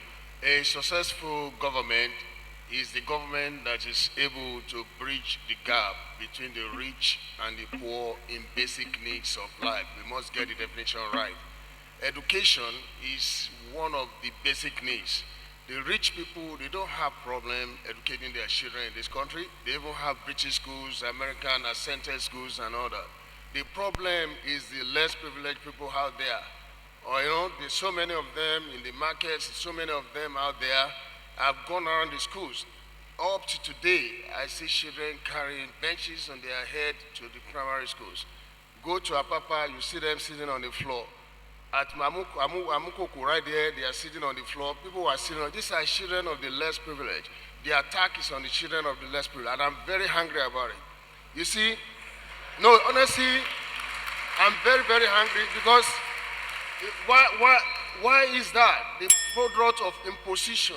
A successful government is the government that is able to bridge the gap between the rich and the poor in basic needs of life. We must get the definition right. Education is one of the basic needs. The rich people, they don't have problem educating their children in this country. They even have British schools, American assented schools and all that. The problem is the less privileged people out there. Or, there's so many of them in the markets, so many of them out there have gone around the schools. Up to today, I see children carrying benches on their head to the primary schools. Go to Apapa, you see them sitting on the floor. At Amukoku right there, they are sitting on the floor. People are sitting on, these are children of the less privileged. The attack is on the children of the less privileged, and I'm very angry about it. You see, no, honestly, I'm very, very angry because why is that? The product of imposition,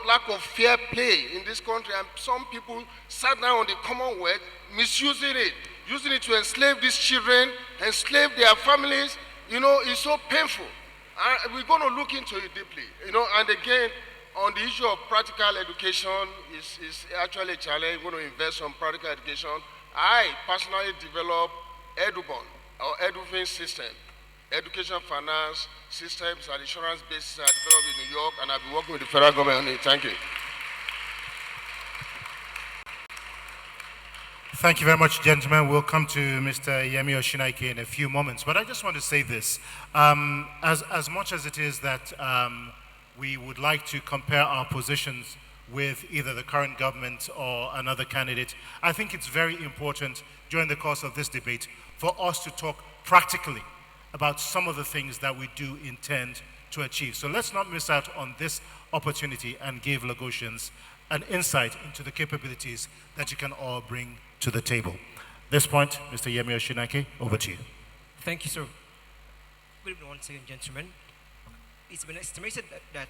lack of fair play in this country, and some people sat down on the Commonwealth, misusing it, using it to enslave these children, enslave their families. It's so painful. We're going to look into it deeply. And again, on the issue of practical education, is actually a challenge. We're going to invest on practical education. I personally developed EduBond, or EduFin system. Education finance systems and insurance bases are developed in New York, and I've been working with the federal government on it. Thank you. Thank you very much, gentlemen. We'll come to Mr. Yemi Oshinaike in a few moments, but I just want to say this. As much as it is that we would like to compare our positions with either the current government or another candidate, I think it's very important during the course of this debate for us to talk practically about some of the things that we do intend to achieve. So let's not miss out on this opportunity and give Lagosians an insight into the capabilities that you can all bring to the table. At this point, Mr. Yemi Oshinaike, over to you. Thank you, sir. Good evening once again, gentlemen. It's been estimated that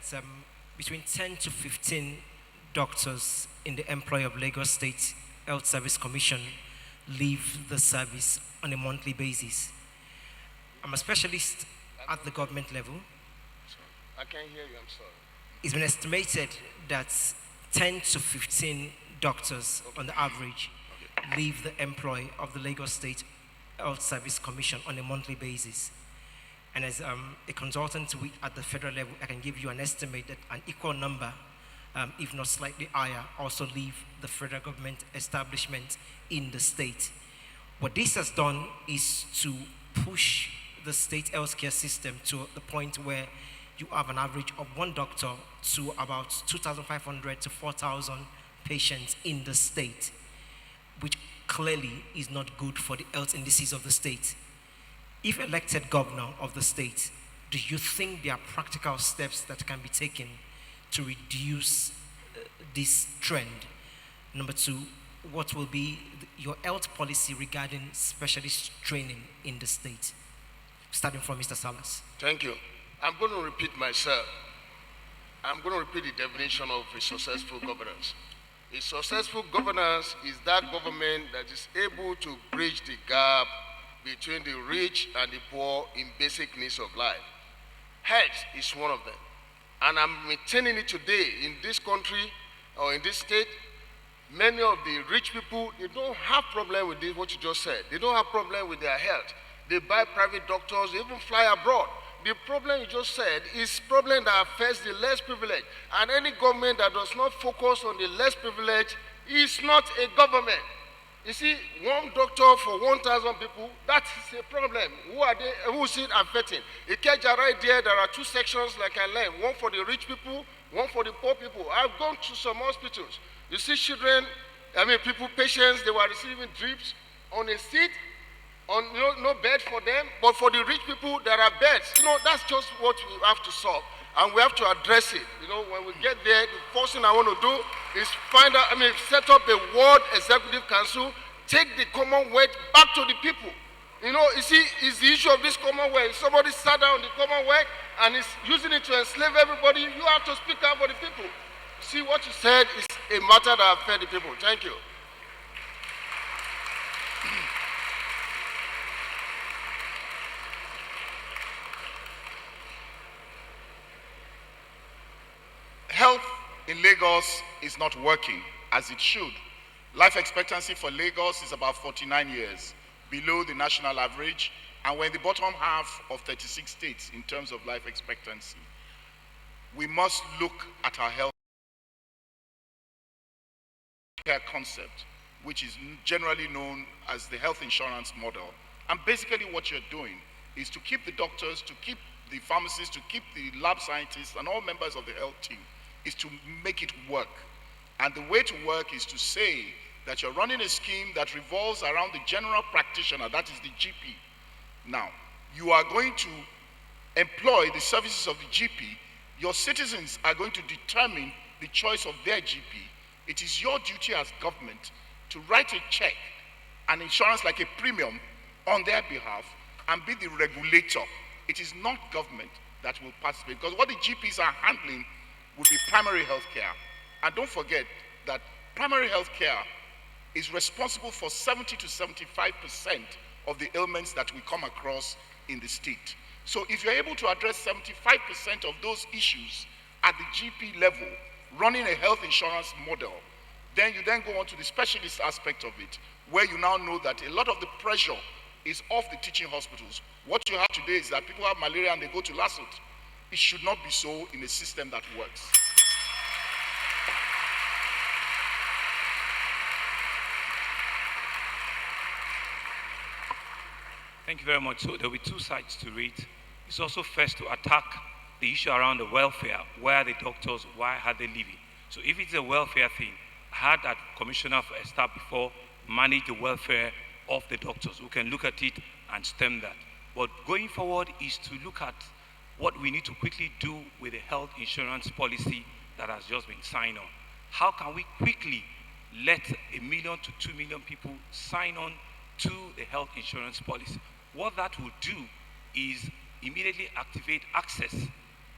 between 10 to 15 doctors in the employ of Lagos State Health Service Commission leave the service on a monthly basis. I'm a specialist at the government level. I can't hear you, I'm sorry. It's been estimated that 10 to 15 doctors on the average leave the employ of the Lagos State Health Service Commission on a monthly basis. And as a consultant at the federal level, I can give you an estimate that an equal number, if not slightly higher, also leave the federal government establishment in the state. What this has done is to push the state healthcare system to the point where you have an average of one doctor to about 2,500 to 4,000 patients in the state, which clearly is not good for the health indices of the state. If elected governor of the state, do you think there are practical steps that can be taken to reduce this trend? Number two, what will be your health policy regarding specialist training in the state? Starting from Mr. Salas. Thank you. I'm going to repeat myself. I'm going to repeat the definition of a successful governance. A successful governance is that government that is able to bridge the gap between the rich and the poor in basic needs of life. Health is one of them. And I'm maintaining it today in this country or in this state. Many of the rich people, they don't have problem with this, what you just said. They don't have problem with their health. They buy private doctors, they even fly abroad. the problem you just said is problem that affects the less privileged. And any government that does not focus on the less privileged is not a government. You see, one doctor for 1,000 people, that is a problem. Who are they? Who is it affecting? Ikeja right there are two sections like I learned, one for the rich people, one for the poor people. I've gone to some hospitals. You see children, people, patients, they were receiving drips on a seat, on no bed for them, but for the rich people, there are beds. That's just what we have to solve. And we have to address it. When we get there, the first thing I want to do is set up a World Executive Council, take the Commonwealth back to the people. You see, it's the issue of this Commonwealth. Somebody sat down in the Commonwealth and is using it to enslave everybody. You have to speak out for the people. See, what you said is a matter that affects the people. Thank you. Health in Lagos is not working as it should. Life expectancy for Lagos is about 49 years, below the national average, and we're in the bottom half of 36 states in terms of life expectancy. We must look at our health care concept, which is generally known as the health insurance model. And basically what you're doing is to keep the doctors, to keep the pharmacists, to keep the lab scientists and all members of the health team, is to make it work. And the way to work is to say that you're running a scheme that revolves around the general practitioner, that is the GP. Now, you are going to employ the services of the GP. Your citizens are going to determine the choice of their GP. It is your duty as government to write a check, an insurance like a premium on their behalf, and be the regulator. It is not government that will participate, because what the GPs are handling will be primary health care. And don't forget that primary health care is responsible for 70 to 75% of the ailments that we come across in the state. So if you're able to address 75% of those issues at the GP level, running a health insurance model, then you then go on to the specialist aspect of it, where you now know that a lot of the pressure is off the teaching hospitals. What you have today is that people have malaria and they go to LASUT. It should not be so in a system that works. Thank you very much. So there will be two sides to read. It's also first to attack the issue around the welfare. Where are the doctors? Why are they leaving? So if it's a welfare thing, I had that Commissioner for Staff before manage the welfare of the doctors. We can look at it and stem that. But going forward is to look at what we need to quickly do with the health insurance policy that has just been signed on. How can we quickly let 1 million to 2 million people sign on to the health insurance policy? What that will do is immediately activate access.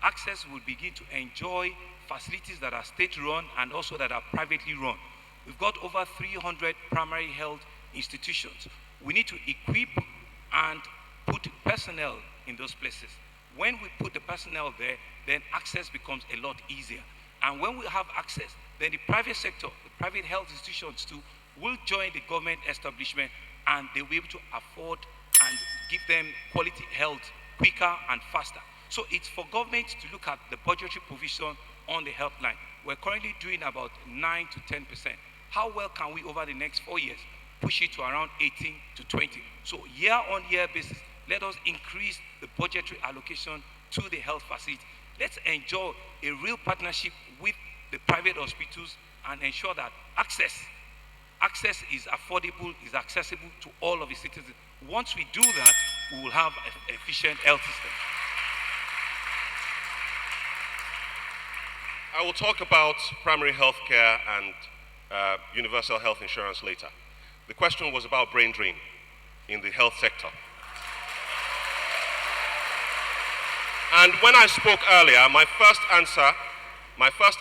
Access will begin to enjoy facilities that are state-run and also that are privately run. We've got over 300 primary health institutions. We need to equip and put personnel in those places. When we put the personnel there, then access becomes a lot easier. And when we have access, then the private sector, the private health institutions too, will join the government establishment, and they'll be able to afford and give them quality health quicker and faster. So it's for government to look at the budgetary provision on the health line. We're currently doing about 9 to 10%. How well can we, over the next 4 years, push it to around 18 to 20? So year-on-year basis, let us increase the budgetary allocation to the health facility. Let's enjoy a real partnership with the private hospitals and ensure that access is affordable, is accessible to all of the citizens. Once we do that, we will have an efficient health system. I will talk about primary health care and universal health insurance later. The question was about brain drain in the health sector. And when I spoke earlier, my first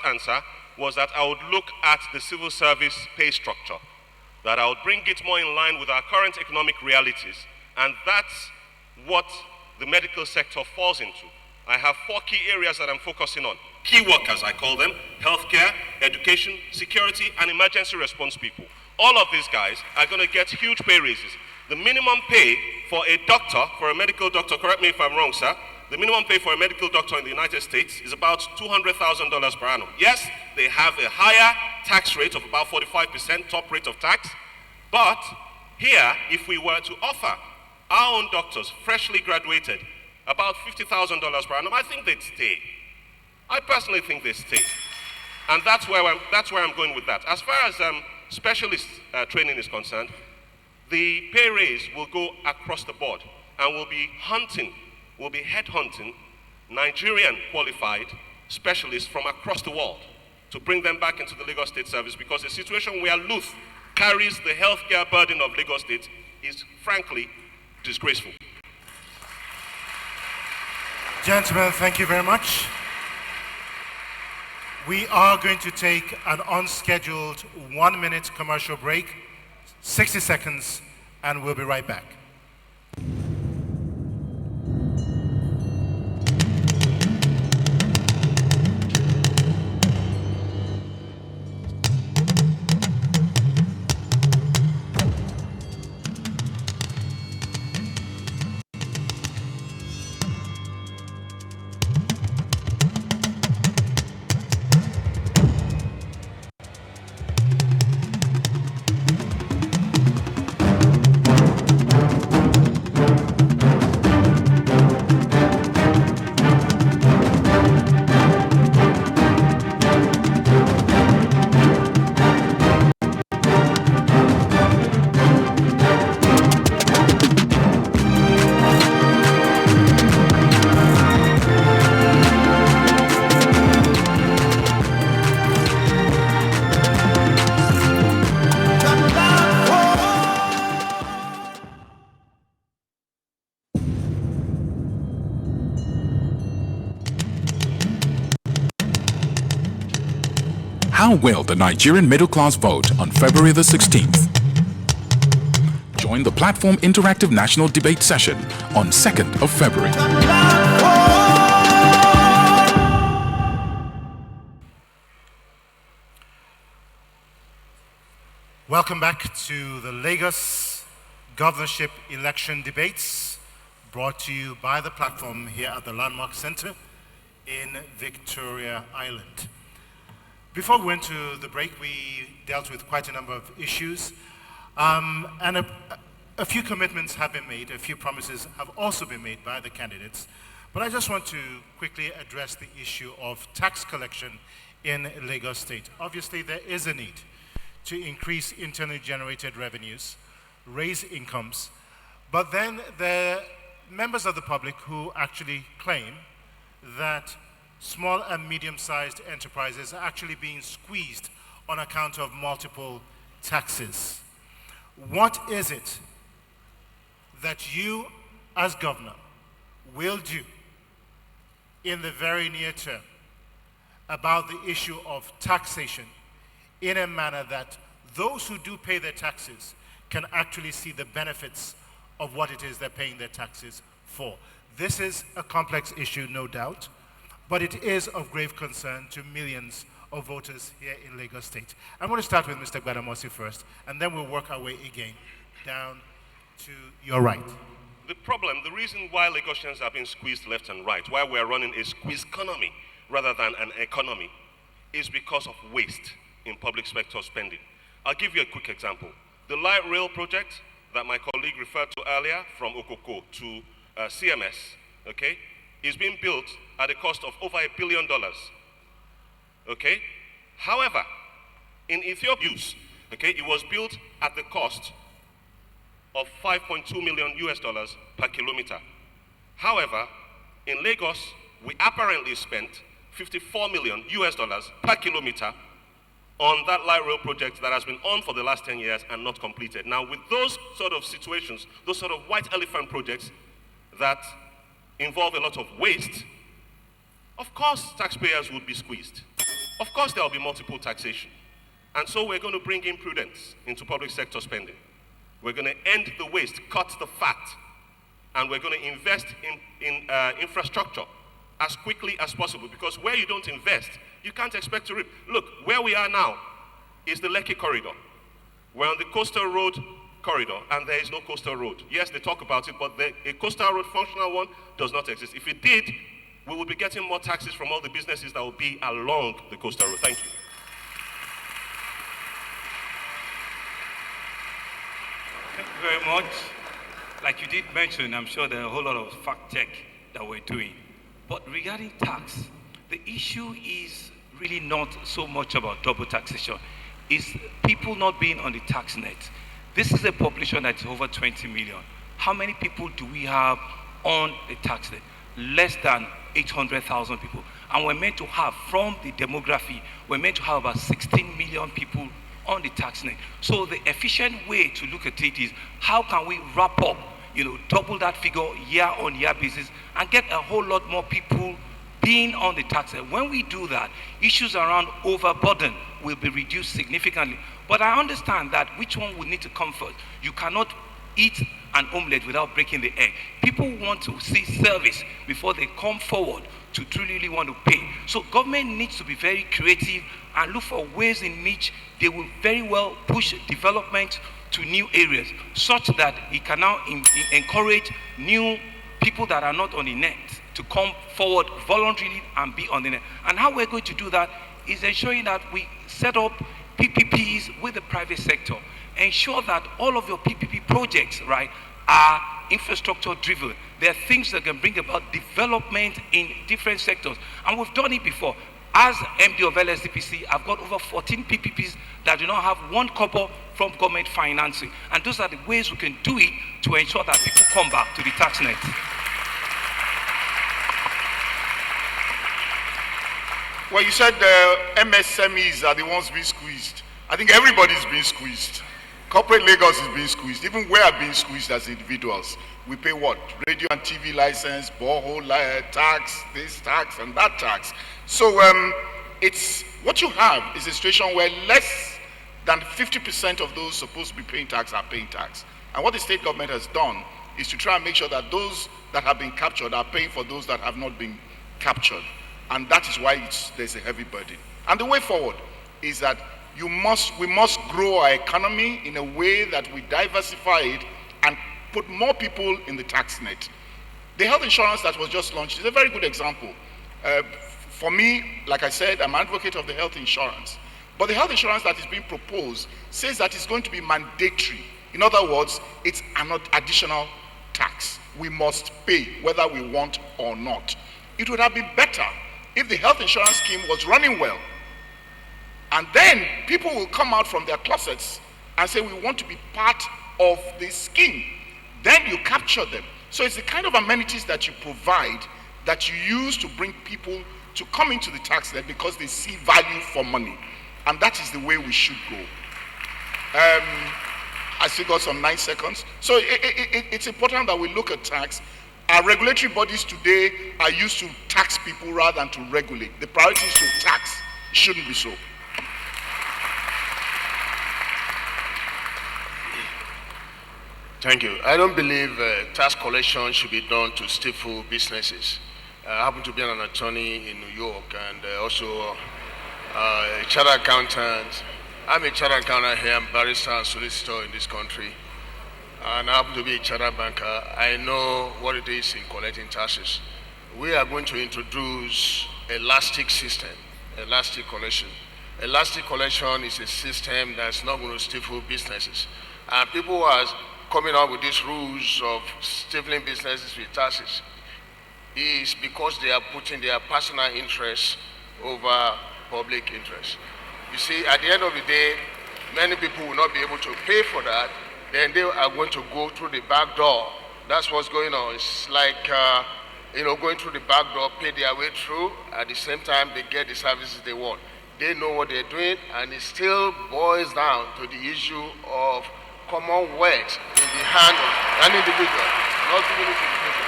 answer was that I would look at the civil service pay structure, that I would bring it more in line with our current economic realities, and that's what the medical sector falls into. I have 4 key areas that I'm focusing on. Key workers, I call them: healthcare, education, security, and emergency response people. All of these guys are going to get huge pay raises. The minimum pay for a doctor, for a medical doctor, correct me if I'm wrong, sir, the minimum pay for a medical doctor in the United States is about $200,000 per annum. Yes, they have a higher tax rate of about 45%, top rate of tax. But here, if we were to offer our own doctors, freshly graduated, about $50,000 per annum, I think they'd stay. I personally think they stay. And that's where I'm going with that. As far as specialist training is concerned, the pay raise will go across the board and we'll be headhunting Nigerian qualified specialists from across the world to bring them back into the Lagos State Service, because the situation where Luth carries the healthcare burden of Lagos State is frankly disgraceful. Gentlemen, thank you very much. We are going to take an unscheduled 1-minute commercial break, 60 seconds, and we'll be right back. How will the Nigerian middle class vote on February the 16th? Join the Platform Interactive National Debate Session on 2nd of February. Welcome back to the Lagos Governorship Election Debates, brought to you by the Platform here at the Landmark Center in Victoria Island. Before we went to the break, we dealt with quite a number of issues, and a few commitments have been made, a few promises have also been made by the candidates. But I just want to quickly address the issue of tax collection in Lagos State. Obviously, there is a need to increase internally generated revenues, raise incomes, but then there are members of the public who actually claim that small and medium-sized enterprises are actually being squeezed on account of multiple taxes. What is it that you, as governor, will do in the very near term about the issue of taxation in a manner that those who do pay their taxes can actually see the benefits of what it is they're paying their taxes for? This is a complex issue, no doubt, but it is of grave concern to millions of voters here in Lagos State. I'm going to start with Mr. Gbadamosi first, and then we'll work our way again down to your right. The reason why Lagosians are being squeezed left and right, why we're running a squeeze economy rather than an economy, is because of waste in public sector spending. I'll give you a quick example. The light rail project that my colleague referred to earlier from Okoko to CMS, okay, is being built at a cost of over $1 billion. Okay? However, in Ethiopia, okay, it was built at the cost of $5.2 million per kilometer. However, in Lagos, we apparently spent $54 million per kilometer on that light rail project that has been on for the last 10 years and not completed. Now, with those sort of situations, those sort of white elephant projects that involve a lot of waste, of course taxpayers would be squeezed. Of course there will be multiple taxation. And so we're going to bring in prudence into public sector spending. We're going to end the waste, cut the fat, and we're going to invest in infrastructure as quickly as possible, because where you don't invest, you can't expect to reap. Look, where we are now is the Lekki corridor. We're on the coastal road corridor and there is no coastal road. Yes, they talk about it, but a coastal road, functional one, does not exist. If it did, we would be getting more taxes from all the businesses that will be along the coastal road. Thank you. Thank you very much. Like you did mention, I'm sure there are a whole lot of fact check that we're doing. But regarding tax, the issue is really not so much about double taxation. It's people not being on the tax net. This is a population that's over 20 million. How many people do we have on the tax net? Less than 800,000 people. And we're meant to have, from the demography, we're meant to have about 16 million people on the tax net. So the efficient way to look at it is, how can we wrap up, double that figure year-on-year basis and get a whole lot more people being on the tax net? When we do that, issues around overburden will be reduced significantly. But I understand that which one would need to come first. You cannot eat an omelette without breaking the egg. People want to see service before they come forward to truly want to pay. So government needs to be very creative and look for ways in which they will very well push development to new areas, such that it can now encourage new people that are not on the net to come forward voluntarily and be on the net. And how we're going to do that is ensuring that we set up PPPs with the private sector. Ensure that all of your PPP projects, right, are infrastructure driven. There are things that can bring about development in different sectors. And we've done it before. As MD of LSDPC, I've got over 14 PPPs that do not have one kobo from government financing. And those are the ways we can do it to ensure that people come back to the tax net. Well, you said MSMEs are the ones being squeezed. I think everybody's being squeezed. Corporate Lagos is being squeezed. Even we are being squeezed as individuals. We pay what? Radio and TV license, borehole tax, this tax and that tax. So it's what you have is a situation where less than 50% of those supposed to be paying tax are paying tax. And what the state government has done is to try and make sure that those that have been captured are paying for those that have not been captured. And that is why there's a heavy burden. And the way forward is that we must grow our economy in a way that we diversify it and put more people in the tax net. The health insurance that was just launched is a very good example. For me, like I said, I'm an advocate of the health insurance. But the health insurance that is being proposed says that it's going to be mandatory. In other words, it's an additional tax. We must pay whether we want or not. It would have been better if the health insurance scheme was running well. And then people will come out from their closets and say, we want to be part of this scheme. Then you capture them. So it's the kind of amenities that you provide that you use to bring people to come into the tax net because they see value for money. And that is the way we should go. I still got some 9 seconds. So it's important that we look at tax. Our regulatory bodies today are used to tax people rather than to regulate. The priority is to tax. It shouldn't be so. Thank you. I don't believe tax collection should be done to stifle businesses. I happen to be an attorney in New York and also a chartered accountant. I'm a chartered accountant here, I'm barrister and solicitor in this country. And I happen to be a chartered banker. I know what it is in collecting taxes. We are going to introduce elastic system, elastic collection. Elastic collection is a system that's not going to stifle businesses. And people who are coming up with these rules of stifling businesses with taxes is because they are putting their personal interests over public interest. You see, at the end of the day, many people will not be able to pay for that. Then they are going to go through the back door. That's what's going on. It's like, going through the back door, pay their way through. At the same time, they get the services they want. They know what they're doing, and it still boils down to the issue of commonwealth in the hand of an individual, not giving it to the people,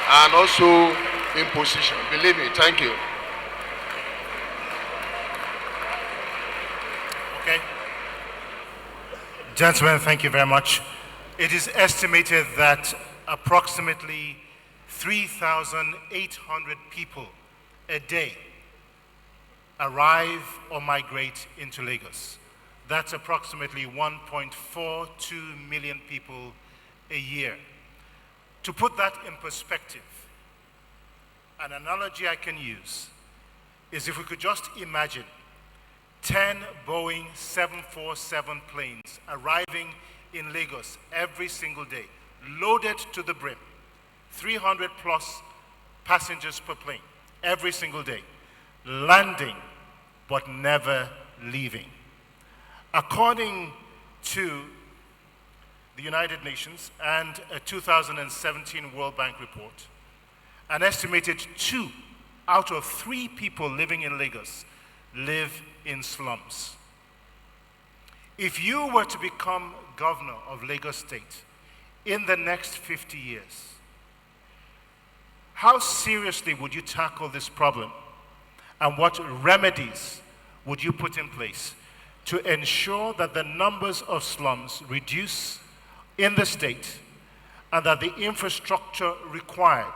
and also imposition. Believe me, thank you. Okay. Gentlemen, thank you very much. It is estimated that approximately 3,800 people a day arrive or migrate into Lagos. That's approximately 1.42 million people a year. To put that in perspective, an analogy I can use is if we could just imagine 10 Boeing 747 planes arriving in Lagos every single day, loaded to the brim, 300 plus passengers per plane every single day, landing but never leaving. According to the United Nations and a 2017 World Bank report, an estimated 2 out of 3 people living in Lagos live in slums. If you were to become governor of Lagos State in the next 50 years, how seriously would you tackle this problem? And what remedies would you put in place to ensure that the numbers of slums reduce in the state and that the infrastructure required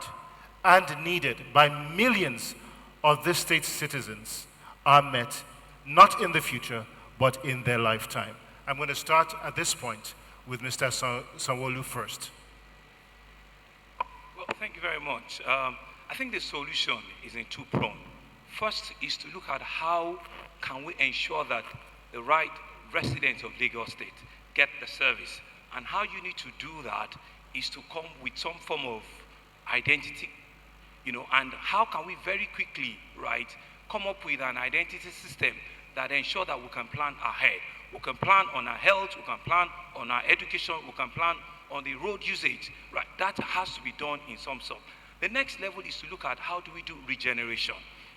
and needed by millions of this state's citizens are met, not in the future, but in their lifetime? I'm going to start at this point with Mr. Sanwo-Olu first. Well, thank you very much. I think the solution is in two-pronged. First is to look at how can we ensure that the right residents of Lagos State get the service. And how you need to do that is to come with some form of identity, and how can we very quickly, come up with an identity system that ensure that we can plan ahead. We can plan on our health, we can plan on our education, we can plan on the road usage, That has to be done in some sort. The next level is to look at how do we do regeneration.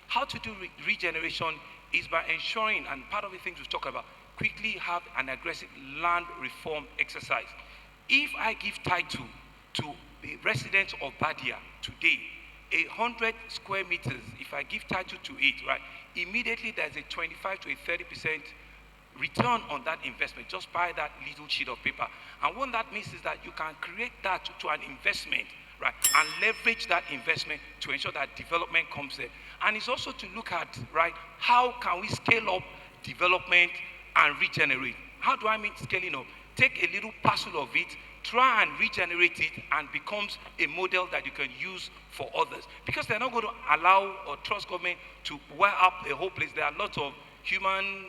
How to do regeneration is by ensuring, and part of the things we talk about, quickly have an aggressive land reform exercise. If I give title to the residents of Badia today, 100 square meters, if I give title to it, immediately there's a 25 to a 30% return on that investment, just by that little sheet of paper. And what that means is that you can create that to an investment, and leverage that investment to ensure that development comes there. And it's also to look at, how can we scale up development and regenerate? How do I mean scaling up? Take a little parcel of it, try and regenerate it, and becomes a model that you can use for others. Because they're not going to allow or trust government to wear up a whole place. There are lots of human,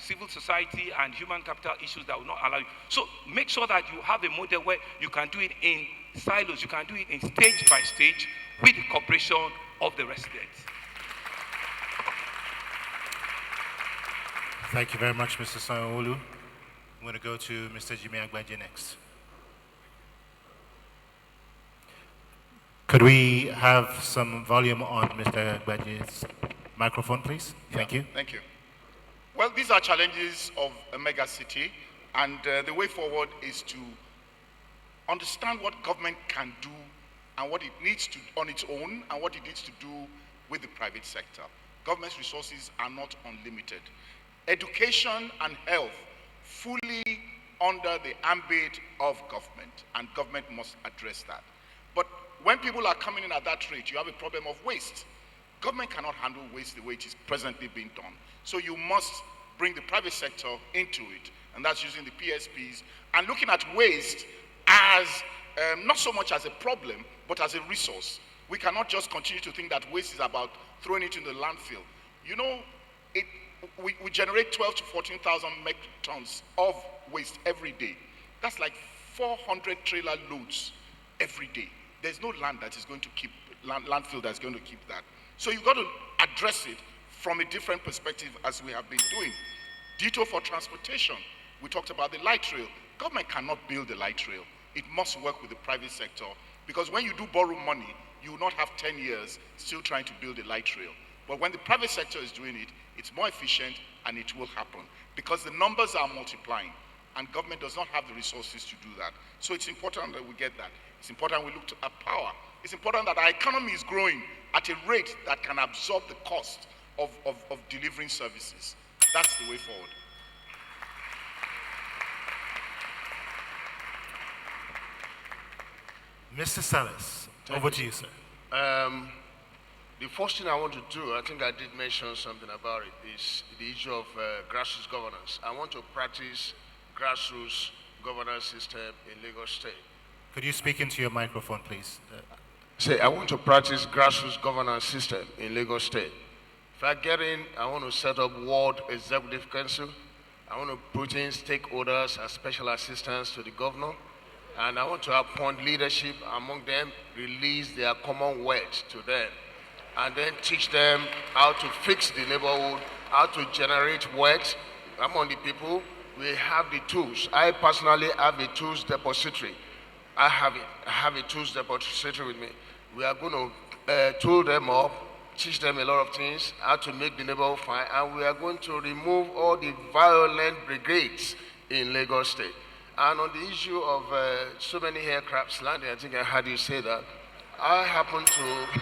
civil society and human capital issues that will not allow you. So make sure that you have a model where you can do it in silos, you can do it in stage by stage with the cooperation of the residents. Thank you very much, Mr. Sanwo-Olu. I'm going to go to Mr. Jimmy Agbaje next. Could we have some volume on Mr. Agbaje's microphone, please? Thank you. Thank you. Well, these are challenges of a mega city, and the way forward is to understand what government can do and what it needs to on its own and what it needs to do with the private sector. Government's resources are not unlimited. Education and health fully under the ambit of government, and government must address that. But when people are coming in at that rate, you have a problem of waste. Government cannot handle waste the way it is presently being done. So you must bring the private sector into it, and that's using the PSPs and looking at waste as not so much as a problem, but as a resource. We cannot just continue to think that waste is about throwing it in the landfill. We generate 12 to 14,000 metric tons of waste every day. That's like 400 trailer loads every day. There's no land that is going to keep, landfill that's going to keep that. So you've got to address it from a different perspective, as we have been doing. Ditto for transportation. We talked about the light rail. Government cannot build the light rail. It must work with the private sector, because when you do borrow money, you will not have 10 years still trying to build a light rail. But when the private sector is doing it, it's more efficient and it will happen, because the numbers are multiplying and government does not have the resources to do that. So it's important that we get that. It's important we look at power. It's important that our economy is growing at a rate that can absorb the cost of delivering services. That's the way forward. Mr. Salas, over to you, sir. The first thing I want to do, I think I did mention something about it, is the issue of grassroots governance. I want to practice grassroots governance system in Lagos State. Could you speak into your microphone, please? Say, I want to practice grassroots governance system in Lagos State. If I get in, I want to set up World Executive Council. I want to put in stakeholders as special assistants to the governor. And I want to appoint leadership among them, release their common words to them, and then teach them how to fix the neighborhood, how to generate works among the people. We have the tools. I personally have a tools depository. I have a tools depository with me. We are going to tool them up, teach them a lot of things, how to make the neighborhood fine, and we are going to remove all the violent brigades in Lagos State. And on the issue of so many aircrafts landing, I think I heard you say that. I happen to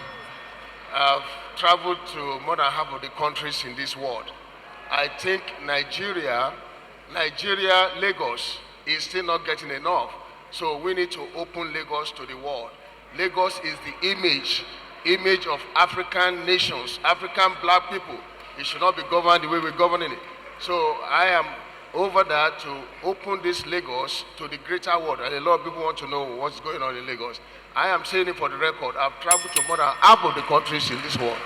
have traveled to more than half of the countries in this world. I think Nigeria, Lagos is still not getting enough. So we need to open Lagos to the world. Lagos is the image of African nations, African black people. It should not be governed the way we're governing it. So I am over that to open this Lagos to the greater world. And a lot of people want to know what's going on in Lagos. I am saying it for the record. I've traveled to more than half of the countries in this world.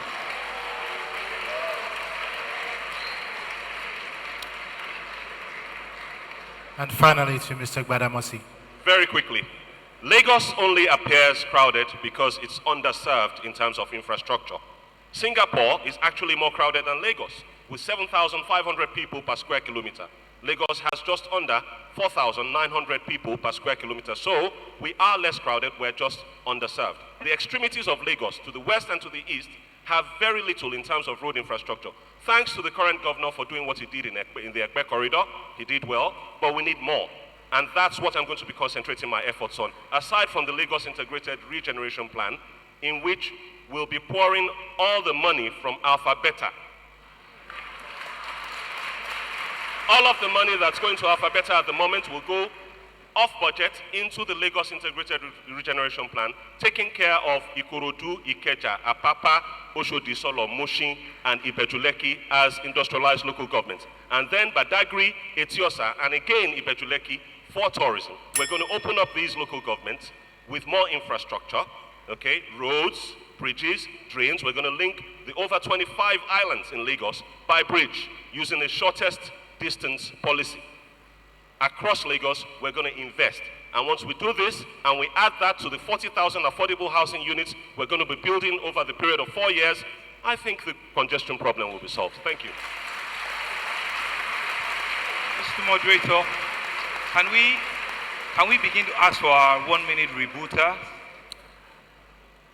And finally to Mr. Gbadamosi. Very quickly, Lagos only appears crowded because it's underserved in terms of infrastructure. Singapore is actually more crowded than Lagos, with 7,500 people per square kilometer. Lagos has just under 4,900 people per square kilometer. So we are less crowded, we're just underserved. The extremities of Lagos, to the west and to the east, have very little in terms of road infrastructure. Thanks to the current governor for doing what he did in the Ekpe corridor, he did well, but we need more. And that's what I'm going to be concentrating my efforts on, aside from the Lagos Integrated Regeneration Plan, in which we'll be pouring all the money from Alpha Beta. All of the money that's going to Alpha Beta at the moment will go off budget into the Lagos Integrated Regeneration Plan, taking care of Ikorodu, Ikeja, Apapa, Oshodi, Solo, Mushin, and Ibejuleki as industrialized local governments. And then Badagry, Etiosa, and again Ibejuleki for tourism. We're going to open up these local governments with more infrastructure, okay, roads, bridges, drains. We're going to link the over 25 islands in Lagos by bridge using the shortest distance policy. Across Lagos, we're going to invest. And once we do this, and we add that to the 40,000 affordable housing units we're going to be building over the period of 4 years, I think the congestion problem will be solved. Thank you. Mr. Moderator, can we begin to ask for our 1 minute rebooter?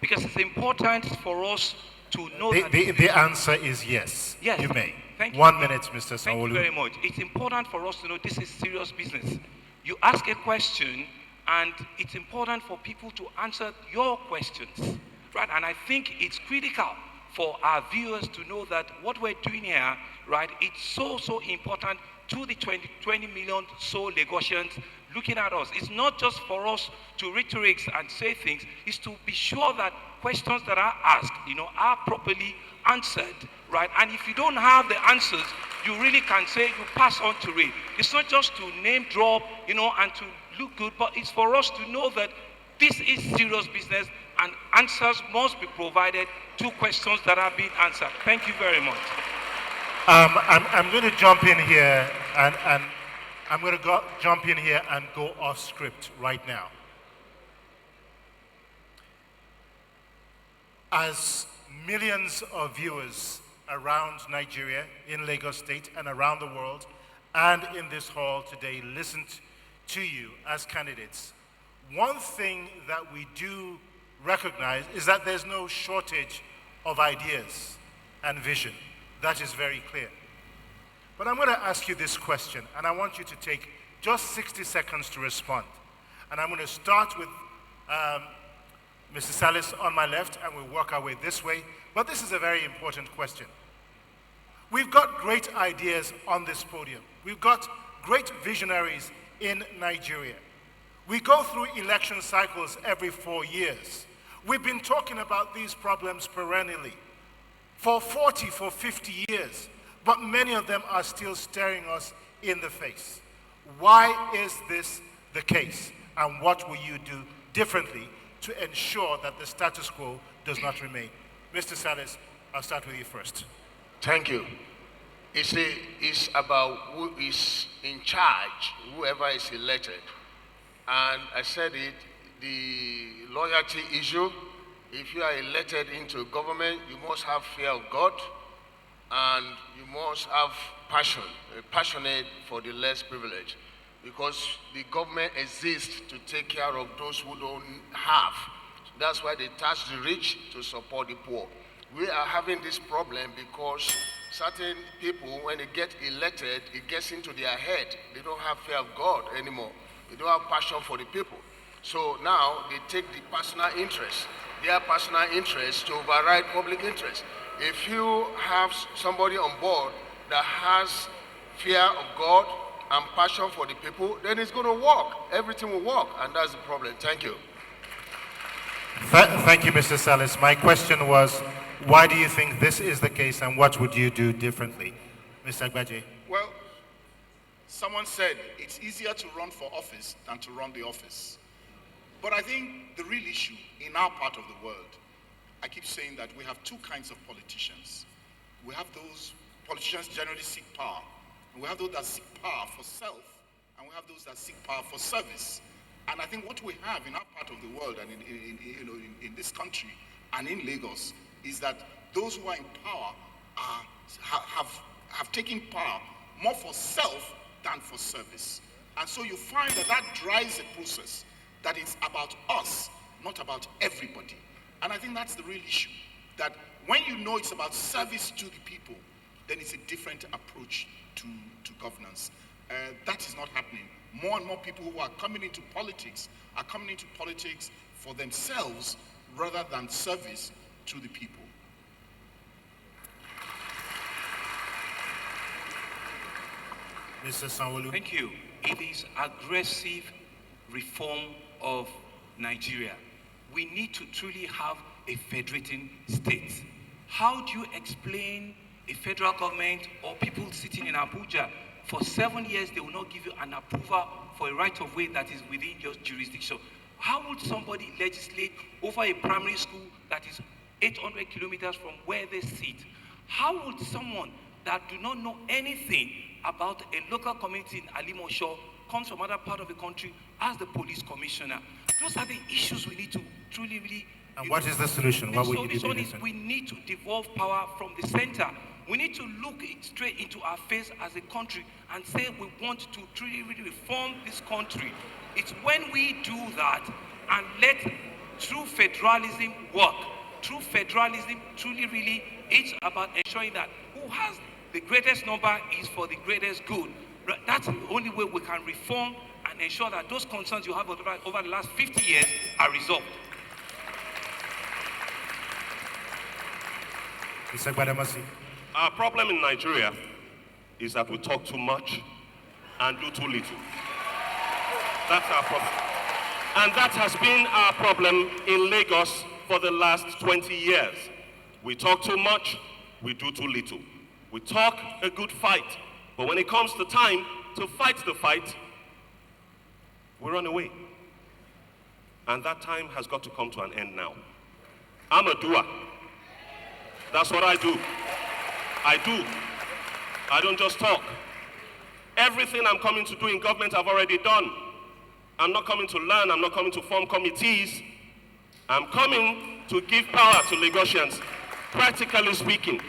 Because it's important for us to know that the answer is yes. Yes. You may. Thank you. 1 minute, Mr. Sanwo-Olu. Thank you very much. It's important for us to know this is serious business. You ask a question, and it's important for people to answer your questions, right? And I think it's critical for our viewers to know that what we're doing here, right, it's so important to the 20 million so Lagosians looking at us. It's not just for us to rhetoric and say things, it's to be sure that questions that are asked, are properly answered, right? And if you don't have the answers, you really can say you pass on to it. It's not just to name drop, and to look good, but it's for us to know that this is serious business and answers must be provided to questions that are being answered. Thank you very much. I'm going to jump in here and I'm going to jump in here and go off script right now. As millions of viewers around Nigeria, in Lagos State and around the world, and in this hall today listened to you as candidates, one thing that we do recognize is that there's no shortage of ideas and vision. That is very clear. But I'm going to ask you this question, and I want you to take just 60 seconds to respond. And I'm going to start with Mr. Salis on my left, and we'll work our way this way. But this is a very important question. We've got great ideas on this podium. We've got great visionaries in Nigeria. We go through election cycles every 4 years. We've been talking about these problems perennially. for 40, for 50 years, but many of them are still staring us in the face. Why is this the case? And what will you do differently to ensure that the status quo does not remain? Mr. Salis, I'll start with you first. Thank you. It's about who is in charge, whoever is elected. And I said it, the loyalty issue, if you are elected into government, you must have fear of God, and you must have passion, passionate for the less privileged, because the government exists to take care of those who don't have. That's why they tax the rich to support the poor. We are having this problem because certain people, when they get elected, it gets into their head. They don't have fear of God anymore. They don't have passion for the people. So now they take the personal interest, their personal interest, to override public interest. If you have somebody on board that has fear of God and passion for the people, then it's going to work. Everything will work, and that's the problem. Thank you. Thank you, Mr. Salis. My question was, why do you think this is the case, and what would you do differently? Mr. Agbaje. Well, someone said it's easier to run for office than to run the office. But I think the real issue in our part of the world, I keep saying that we have two kinds of politicians. We have those politicians generally seek power, and we have those that seek power for self, and we have those that seek power for service. And I think what we have in our part of the world and in this country and in Lagos is that those who are in power have taken power more for self than for service. And so you find that that drives a process that is about us, not about everybody. And I think that's the real issue, that when you know it's about service to the people, then it's a different approach to governance. That is not happening. More and more people who are coming into politics are coming into politics for themselves rather than service to the people. Mr. Sanwo-Olu. Thank you. It is aggressive reform of Nigeria. We need to truly have a federating state. How do you explain a federal government or people sitting in Abuja for 7 years, they will not give you an approval for a right-of-way that is within your jurisdiction? How would somebody legislate over a primary school that is 800 kilometers from where they sit? How would someone that do not know anything about a local community in Alimosho, comes from other part of the country, as the police commissioner? Those are the issues we need to truly, really... And what is the solution? What would you do? We need to devolve power from the center. We need to look straight into our face as a country and say we want to truly, really reform this country. It's when we do that and let true federalism work. True federalism truly, really, it's about ensuring that who has the greatest number is for the greatest good. That's the only way we can reform and ensure that those concerns you have over the last 50 years are resolved. Mr. Gbadamasi. Our problem in Nigeria is that we talk too much and do too little. That's our problem. And that has been our problem in Lagos for the last 20 years. We talk too much, we do too little. We talk a good fight, but when it comes to time to fight the fight, we run away. And that time has got to come to an end now. I'm a doer. That's what I do. I don't just talk. Everything I'm coming to do in government, I've already done. I'm not coming to learn, I'm not coming to form committees. I'm coming to give power to Lagosians, practically speaking.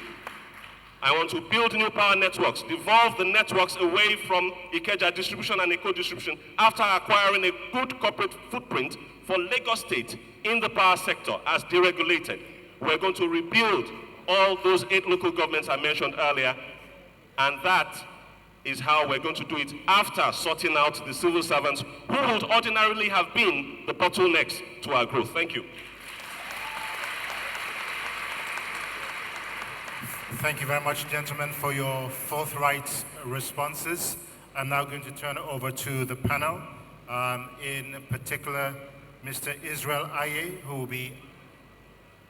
I want to build new power networks, devolve the networks away from Ikeja distribution and Eko distribution after acquiring a good corporate footprint for Lagos State in the power sector as deregulated. We're going to rebuild all those 8 local governments I mentioned earlier, and that is how we're going to do it after sorting out the civil servants who would ordinarily have been the bottlenecks to our growth. Thank you. Thank you very much, gentlemen, for your forthright responses. I'm now going to turn it over to the panel, in particular, Mr. Israel Aye, who will be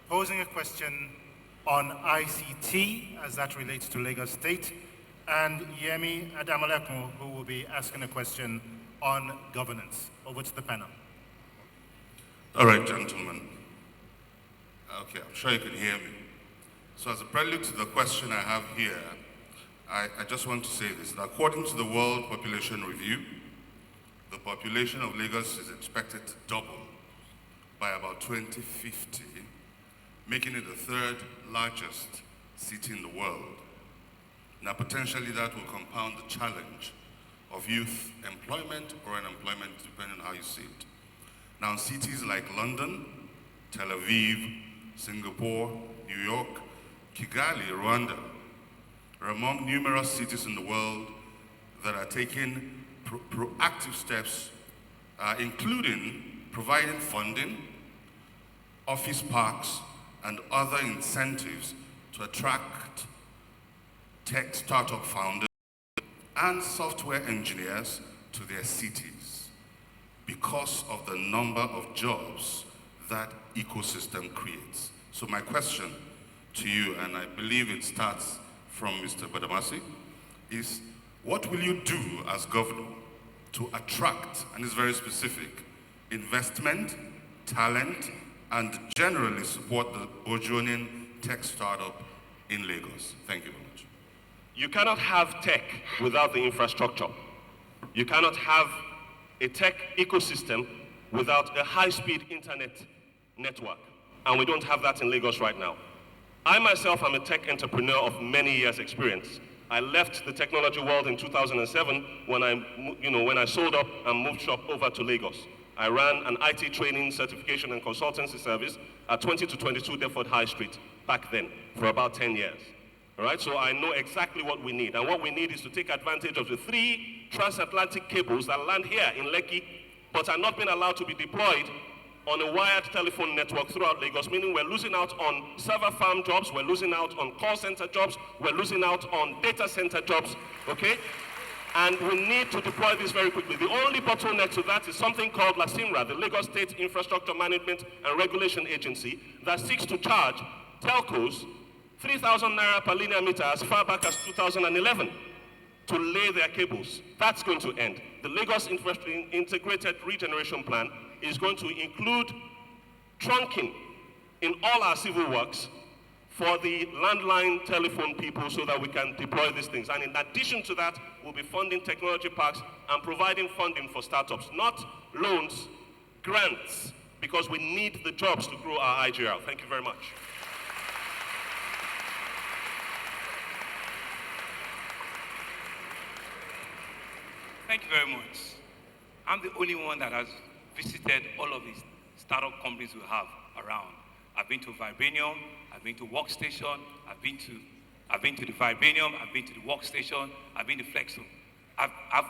posing a question on ICT, as that relates to Lagos State, and Yemi Adamalekun, who will be asking a question on governance. Over to the panel. All right, gentlemen. Okay, I'm sure you can hear me. So as a prelude to the question I have here, I just want to say this. That according to the World Population Review, the population of Lagos is expected to double by about 2050, making it the third largest city in the world. Now, potentially that will compound the challenge of youth employment or unemployment, depending on how you see it. Now, in cities like London, Tel Aviv, Singapore, New York, Kigali, Rwanda are among numerous cities in the world that are taking proactive steps, including providing funding, office parks, and other incentives to attract tech startup founders and software engineers to their cities because of the number of jobs that ecosystem creates. So my question to you, and I believe it starts from Mr. Badamasi, is what will you do as governor to attract, and it's very specific, investment, talent, and generally support the burgeoning tech startup in Lagos? Thank you very much. You cannot have tech without the infrastructure. You cannot have a tech ecosystem without a high-speed internet network. And we don't have that in Lagos right now. I myself am a tech entrepreneur of many years' experience. I left the technology world in 2007 when I sold up and moved shop over to Lagos. I ran an IT training, certification, and consultancy service at 20 to 22 Deptford High Street back then for about 10 years. All right, so I know exactly what we need. And what we need is to take advantage of the 3 transatlantic cables that land here in Lekki, but are not being allowed to be deployed on a wired telephone network throughout Lagos, meaning we're losing out on server farm jobs, we're losing out on call center jobs, we're losing out on data center jobs, okay? And we need to deploy this very quickly. The only bottleneck to that is something called LASIMRA, the Lagos State Infrastructure Management and Regulation Agency, that seeks to charge telcos 3,000 naira per linear meter as far back as 2011 to lay their cables. That's going to end. The Lagos Integrated Regeneration Plan is going to include trunking in all our civil works for the landline telephone people so that we can deploy these things. And in addition to that, we'll be funding technology parks and providing funding for startups, not loans, grants, because we need the jobs to grow our IGR. Thank you very much. Thank you very much. I'm the only one that has visited all of these startup companies we have around. I've been to Vibranium, I've been to Workstation, I've been to the Vibranium, I've been to the Workstation, I've been to Flexo. I've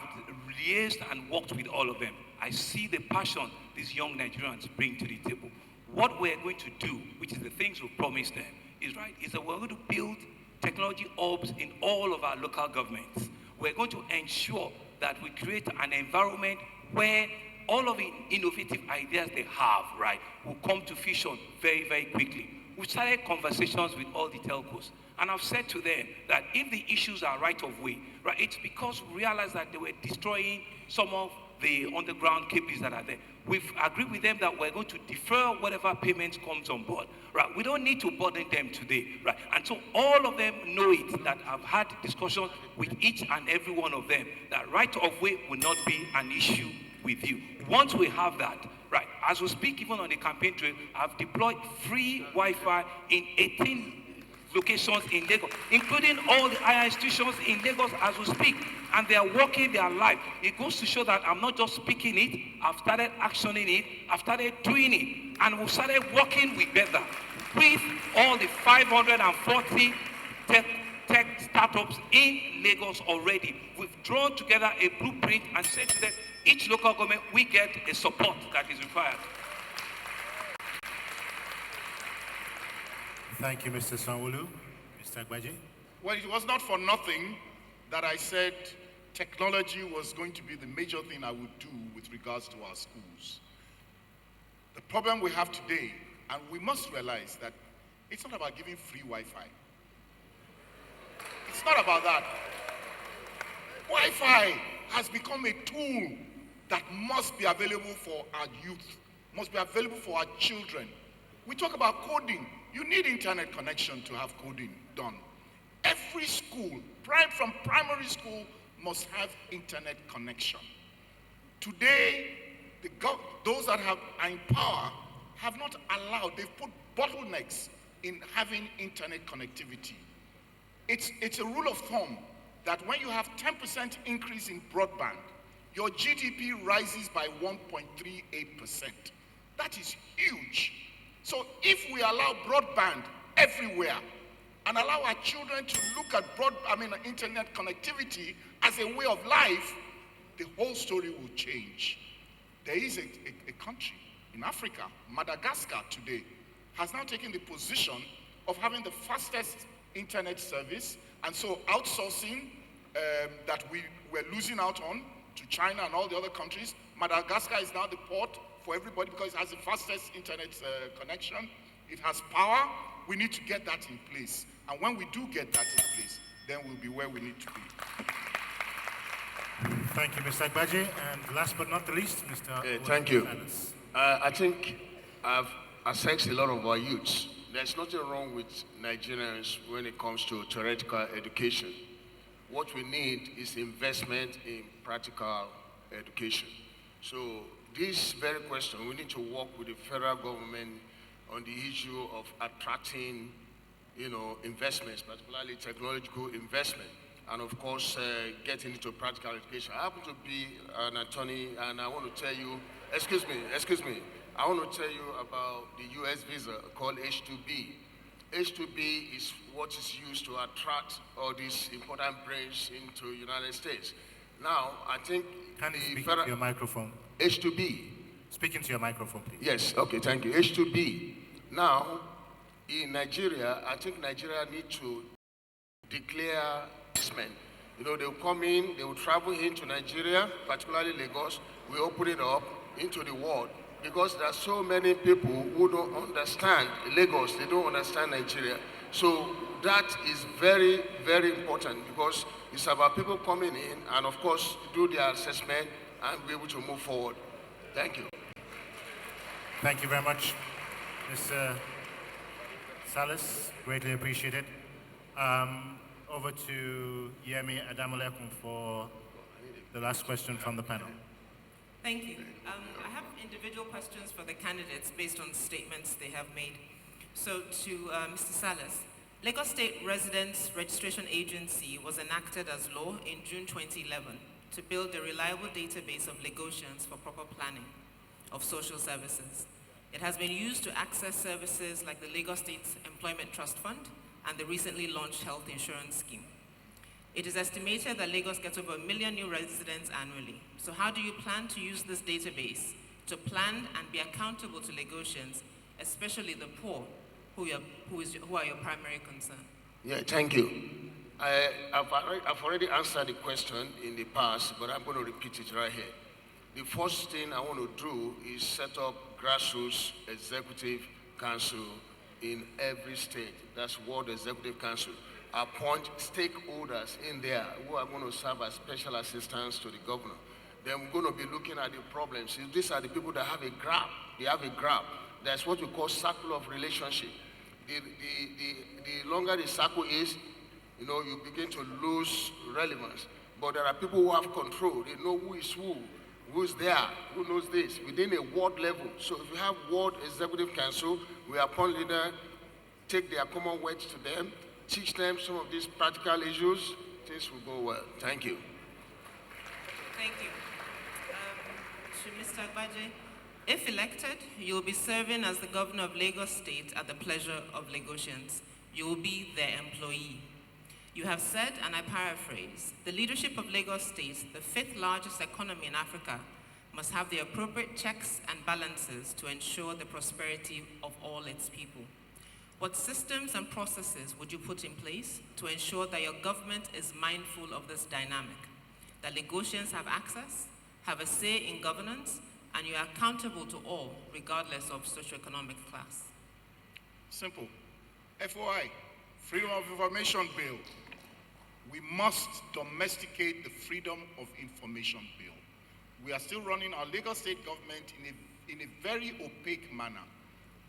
liaised and worked with all of them. I see the passion these young Nigerians bring to the table. What we're going to do, which is the things we've promised them, is that we're going to build technology hubs in all of our local governments. We're going to ensure that we create an environment where all of the innovative ideas they have, right, will come to fruition very, very quickly. We started conversations with all the telcos, and I've said to them that if the issues are right of way, right, it's because we realized that they were destroying some of the underground cables that are there. We've agreed with them that we're going to defer whatever payments comes on board, right? We don't need to burden them today, right? And so all of them know it, that I've had discussions with each and every one of them, that right of way will not be an issue with you. Once we have that, right, as we speak, even on the campaign trail, I've deployed free Wi-Fi in 18 locations in Lagos, including all the higher institutions in Lagos as we speak, and they are working their life. It goes to show that I'm not just speaking it, I've started actioning it, I've started doing it, and we've started working with better with all the 540 tech startups in Lagos already. We've drawn together a blueprint and said to them, each local government, we get a support that is required. Thank you, Mr. Sanwo-Olu. Mr. Agbaje? Well, it was not for nothing that I said technology was going to be the major thing I would do with regards to our schools. The problem we have today, and we must realize that It's not about giving free Wi-Fi. It's not about that. Wi-Fi has become a tool that must be available for our youth, must be available for our children. We talk about coding. You need internet connection to have coding done. Every school, from primary school, must have internet connection. Today, those that are in power have not allowed, they've put bottlenecks in having internet connectivity. It's a rule of thumb that when you have 10% increase in broadband, your GDP rises by 1.38%. That is huge. So if we allow broadband everywhere and allow our children to look at internet connectivity as a way of life, the whole story will change. There is a country in Africa, Madagascar today, has now taken the position of having the fastest internet service, and so outsourcing that we were losing out on to China and all the other countries, Madagascar is now the port for everybody because it has the fastest internet connection. It has power. We need to get that in place. And when we do get that in place, then we'll be where we need to be. Thank you, Mr. Agbaje. And last but not the least, Mr. Thank you. I think I've assessed a lot of our youths. There's nothing wrong with Nigerians when it comes to theoretical education. What we need is investment in practical education. So this very question, we need to work with the federal government on the issue of attracting, investments, particularly technological investment, and of course, getting into practical education. I happen to be an attorney, and I want to tell you, excuse me, I want to tell you about the US visa called H-2B. H-2B is what is used to attract all these important brains into the United States. Now, I think Can you speak into your microphone? H-2B. Speak into your microphone, please. Yes, okay, thank you. H-2B. Now, in Nigeria, I think Nigeria need to declare investment. They'll come in, they will travel into Nigeria, particularly Lagos. We open it up into the world because there are so many people who don't understand Lagos, they don't understand Nigeria. So that is very, very important because it's about people coming in and, of course, do their assessment and be able to move forward. Thank you. Thank you very much, Mr. Salas. Greatly appreciated. Over to Yemi Adamulekun for the last question from the panel. Thank you. I have individual questions for the candidates based on statements they have made. So to Mr. Salas, Lagos State Residents Registration Agency was enacted as law in June 2011 to build a reliable database of Lagosians for proper planning of social services. It has been used to access services like the Lagos State Employment Trust Fund and the recently launched health insurance scheme. It is estimated that Lagos gets over 1 million new residents annually. So how do you plan to use this database to plan and be accountable to Lagosians, especially the poor, who are your primary concern? Yeah, thank you. I've already answered the question in the past, but I'm going to repeat it right here. The first thing I want to do is set up grassroots executive council in every state. That's World Executive Council. Appoint stakeholders in there who are going to serve as special assistants to the governor. Then we're going to be looking at the problems. These are the people that have a graph. They have a graph. That's what we call circle of relationship. The longer the circle is, you begin to lose relevance. But there are people who have control. They know who is who's there, who knows this, within a ward level. So if we have World Executive Council, we appoint leaders, take their common words to them, teach them some of these practical issues, things will go well. Thank you. Thank you. To Mr. Agbaje, if elected, you will be serving as the governor of Lagos State at the pleasure of Lagosians. You will be their employee. You have said, and I paraphrase, the leadership of Lagos State, the 5th largest economy in Africa, must have the appropriate checks and balances to ensure the prosperity of all its people. What systems and processes would you put in place to ensure that your government is mindful of this dynamic, that Lagosians have access, have a say in governance, and you are accountable to all, regardless of socioeconomic class? Simple. FOI, Freedom of Information Bill. We must domesticate the Freedom of Information Bill. We are still running our Lagos State government in a very opaque manner,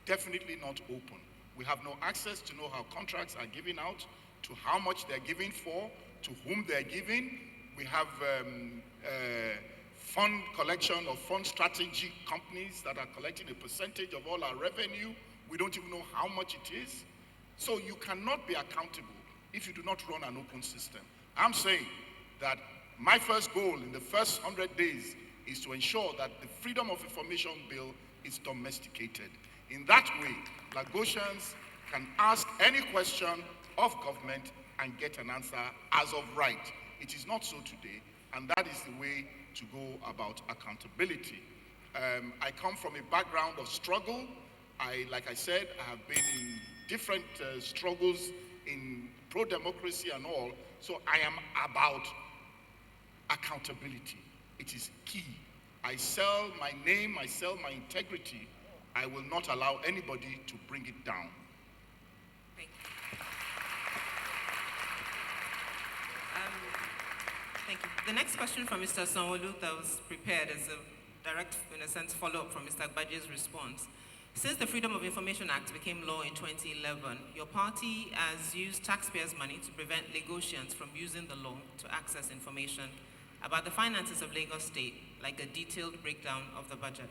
definitely not open. We have no access to know how contracts are given out, to how much they're giving for, to whom they're giving. We have fund collection or fund strategy companies that are collecting a percentage of all our revenue. We don't even know how much it is. So you cannot be accountable if you do not run an open system. I'm saying that my first goal in the first 100 days is to ensure that the Freedom of Information Bill is domesticated. In that way, Lagosians can ask any question of government and get an answer as of right. It is not so today, and that is the way to go about accountability. I come from a background of struggle. Like I said, I have been in different struggles in pro-democracy and all, so I am about accountability. It is key. I sell my name, I sell my integrity. I will not allow anybody to bring it down. Thank you. Thank you. The next question from Mr. Sanwo-Olu that was prepared is a direct, in a sense, follow-up from Mr. Agbaje's response. Since the Freedom of Information Act became law in 2011, your party has used taxpayers' money to prevent Lagosians from using the law to access information about the finances of Lagos State, like a detailed breakdown of the budget.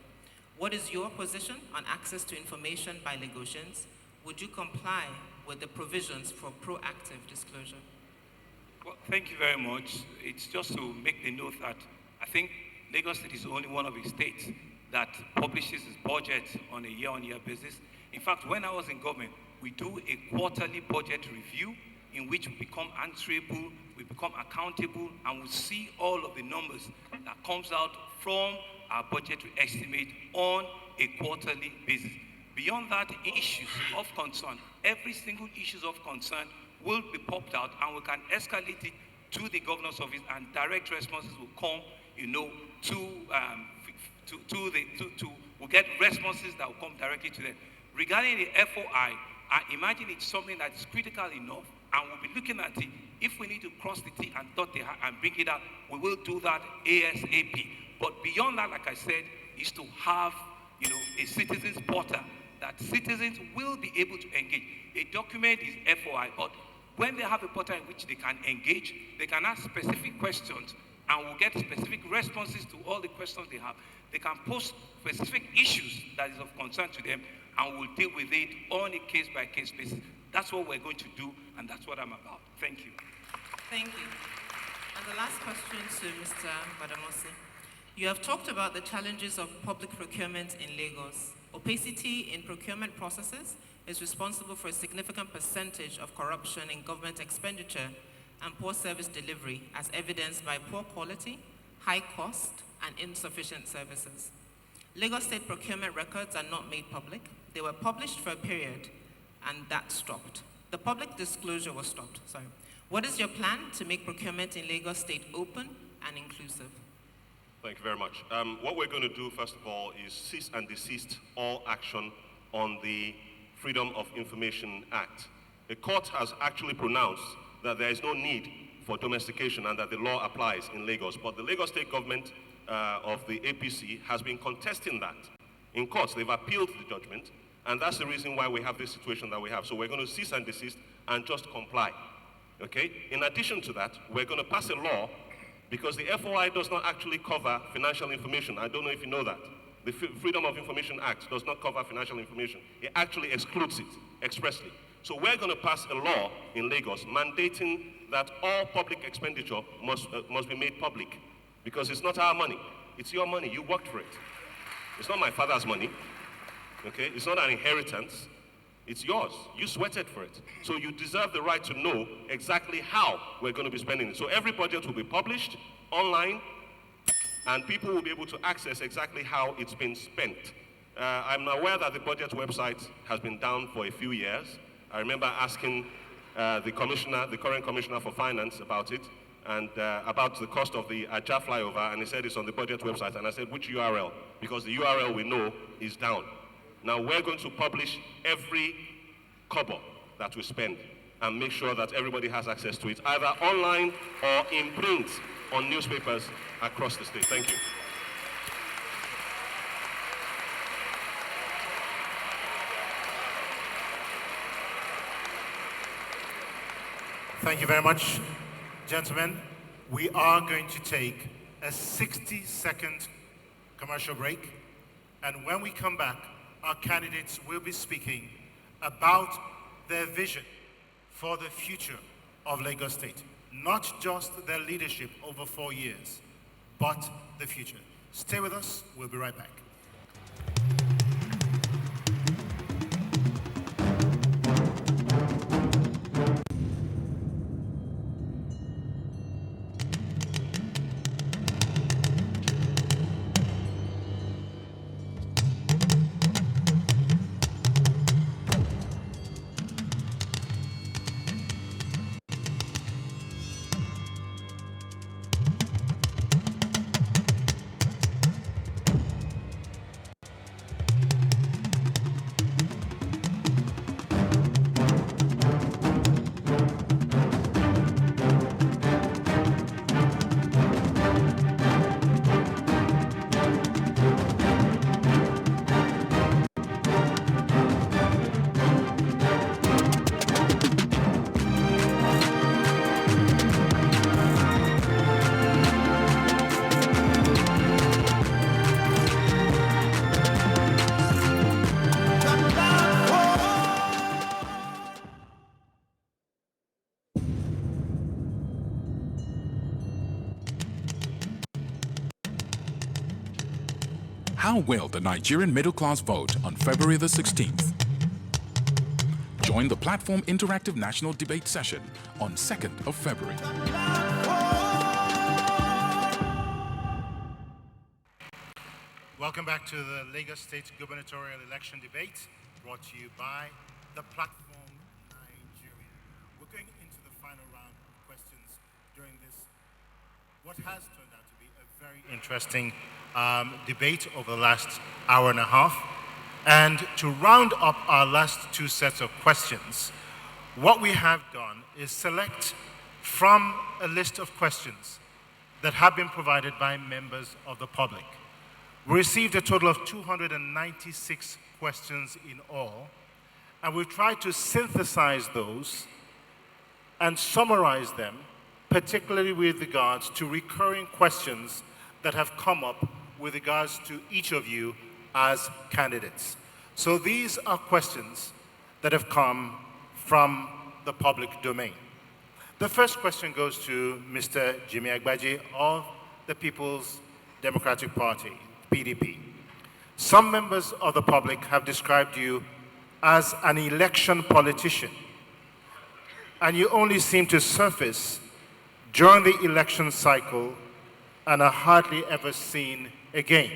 What is your position on access to information by Lagosians? Would you comply with the provisions for proactive disclosure? Well, thank you very much. It's just to make the note that I think Lagos State is only one of the states that publishes its budget on a year-on-year basis. In fact, when I was in government, we do a quarterly budget review in which we become answerable, we become accountable, and we see all of the numbers that comes out from our budgetary estimate on a quarterly basis. Beyond that, issues of concern, every single issue of concern will be popped out, and we can escalate it to the governor's office, and direct responses will come, we'll get responses that will come directly to them. Regarding the FOI, I imagine it's something that is critical enough, and we'll be looking at it. If we need to cross the T and dot the I and bring it out, we will do that ASAP. But beyond that, like I said, is to have, a citizens portal that citizens will be able to engage. A document is FOI, but when they have a portal in which they can engage, they can ask specific questions, and we'll get specific responses to all the questions they have. They can post specific issues that is of concern to them, and we'll deal with it on a case-by-case basis. That's what we're going to do, and that's what I'm about. Thank you. Thank you. And the last question to Mr. Badamosi. You have talked about the challenges of public procurement in Lagos. Opacity in procurement processes is responsible for a significant percentage of corruption in government expenditure and poor service delivery, as evidenced by poor quality, high cost, and insufficient services. Lagos State procurement records are not made public. They were published for a period, and that stopped. The public disclosure was stopped, sorry. What is your plan to make procurement in Lagos State open and inclusive? Thank you very much. What we're going to do, first of all, is cease and desist all action on the Freedom of Information Act. The court has actually pronounced that there is no need for domestication and that the law applies in Lagos. But the Lagos State government of the APC has been contesting that in courts. They've appealed the judgment, and that's the reason why we have this situation that we have. So we're going to cease and desist and just comply. Okay? In addition to that, we're going to pass a law, because the FOI does not actually cover financial information. I don't know if you know that. The Freedom of Information Act does not cover financial information. It actually excludes it expressly. So we're going to pass a law in Lagos mandating that all public expenditure must be made public, because it's not our money. It's your money. You worked for it. It's not my father's money. Okay? It's not an inheritance. It's yours. You sweated for it. So you deserve the right to know exactly how we're going to be spending it. So every budget will be published online, and people will be able to access exactly how it's been spent. I'm aware that the budget website has been down for a few years. I remember asking the current commissioner for finance about it, and about the cost of the Ajah flyover, and he said it's on the budget website. And I said, which URL? Because the URL we know is down. Now we're going to publish every kobo that we spend and make sure that everybody has access to it, either online or in print on newspapers across the state. Thank you. Thank you very much, gentlemen. We are going to take a 60-second commercial break, and when we come back, our candidates will be speaking about their vision for the future of Lagos State. Not just their leadership over 4 years, but the future. Stay with us, we'll be right back. How will the Nigerian middle class vote on February the 16th? Join the Platform Interactive National Debate Session on 2nd of February. Welcome back to the Lagos State Gubernatorial Election Debate, brought to you by the Platform Nigeria. We're going into the final round of questions during this, what has turned out to be a very interesting debate over the last hour and a half. And to round up our last two sets of questions, what we have done is select from a list of questions that have been provided by members of the public. We received a total of 296 questions in all, and we've tried to synthesize those and summarize them, particularly with regards to recurring questions that have come up with regards to each of you as candidates. So these are questions that have come from the public domain. The first question goes to Mr. Jimmy Agbaje of the People's Democratic Party, PDP. Some members of the public have described you as an election politician, and you only seem to surface during the election cycle and are hardly ever seen again.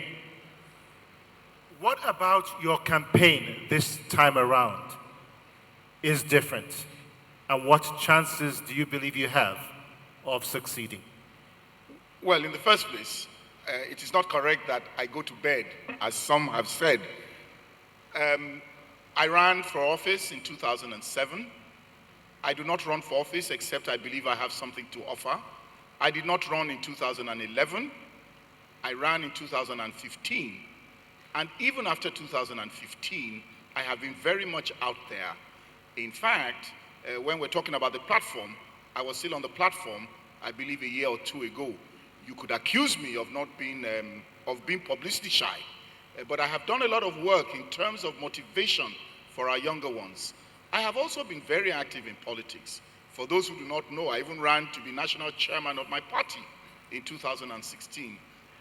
What about your campaign this time around is different, and what chances do you believe you have of succeeding? Well, in the first place, it is not correct that I go to bed, as some have said. I ran for office in 2007. I do not run for office except I believe I have something to offer. I did not run in 2011. I ran in 2015. And even after 2015, I have been very much out there. In fact, when we're talking about the platform, I was still on the platform, I believe a year or two ago. You could accuse me of not being, of being publicity shy. But I have done a lot of work in terms of motivation for our younger ones. I have also been very active in politics. For those who do not know, I even ran to be national chairman of my party in 2016.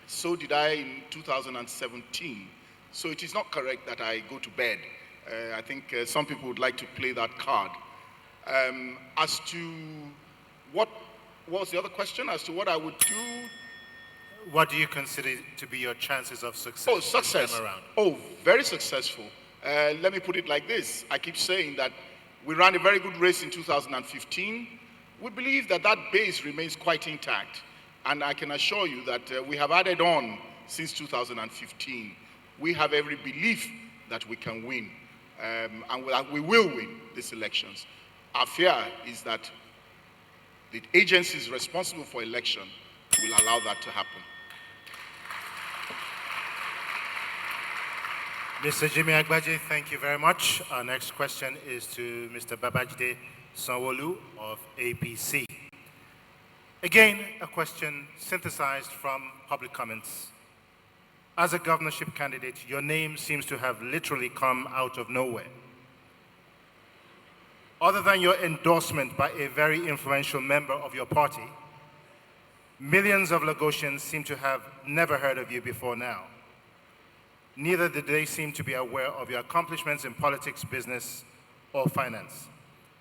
So did I in 2017. So it is not correct that I go to bed. I think some people would like to play that card. As to what was the other question? As to what I would do? What do you consider to be your chances of success? Oh, success. Oh, very successful. Let me put it like this. I keep saying that we ran a very good race in 2015. We believe that that base remains quite intact. And I can assure you that we have added on since 2015. We have every belief that we can win. and we will win these elections. Our fear is that the agencies responsible for election will allow that to happen. Mr. Jimmy Agbaje, thank you very much. Our next question is to Mr. Babajide Sanwo-Olu of APC. Again, a question synthesized from public comments. As a governorship candidate, your name seems to have literally come out of nowhere. Other than your endorsement by a very influential member of your party, millions of Lagosians seem to have never heard of you before now. Neither did they seem to be aware of your accomplishments in politics, business, or finance.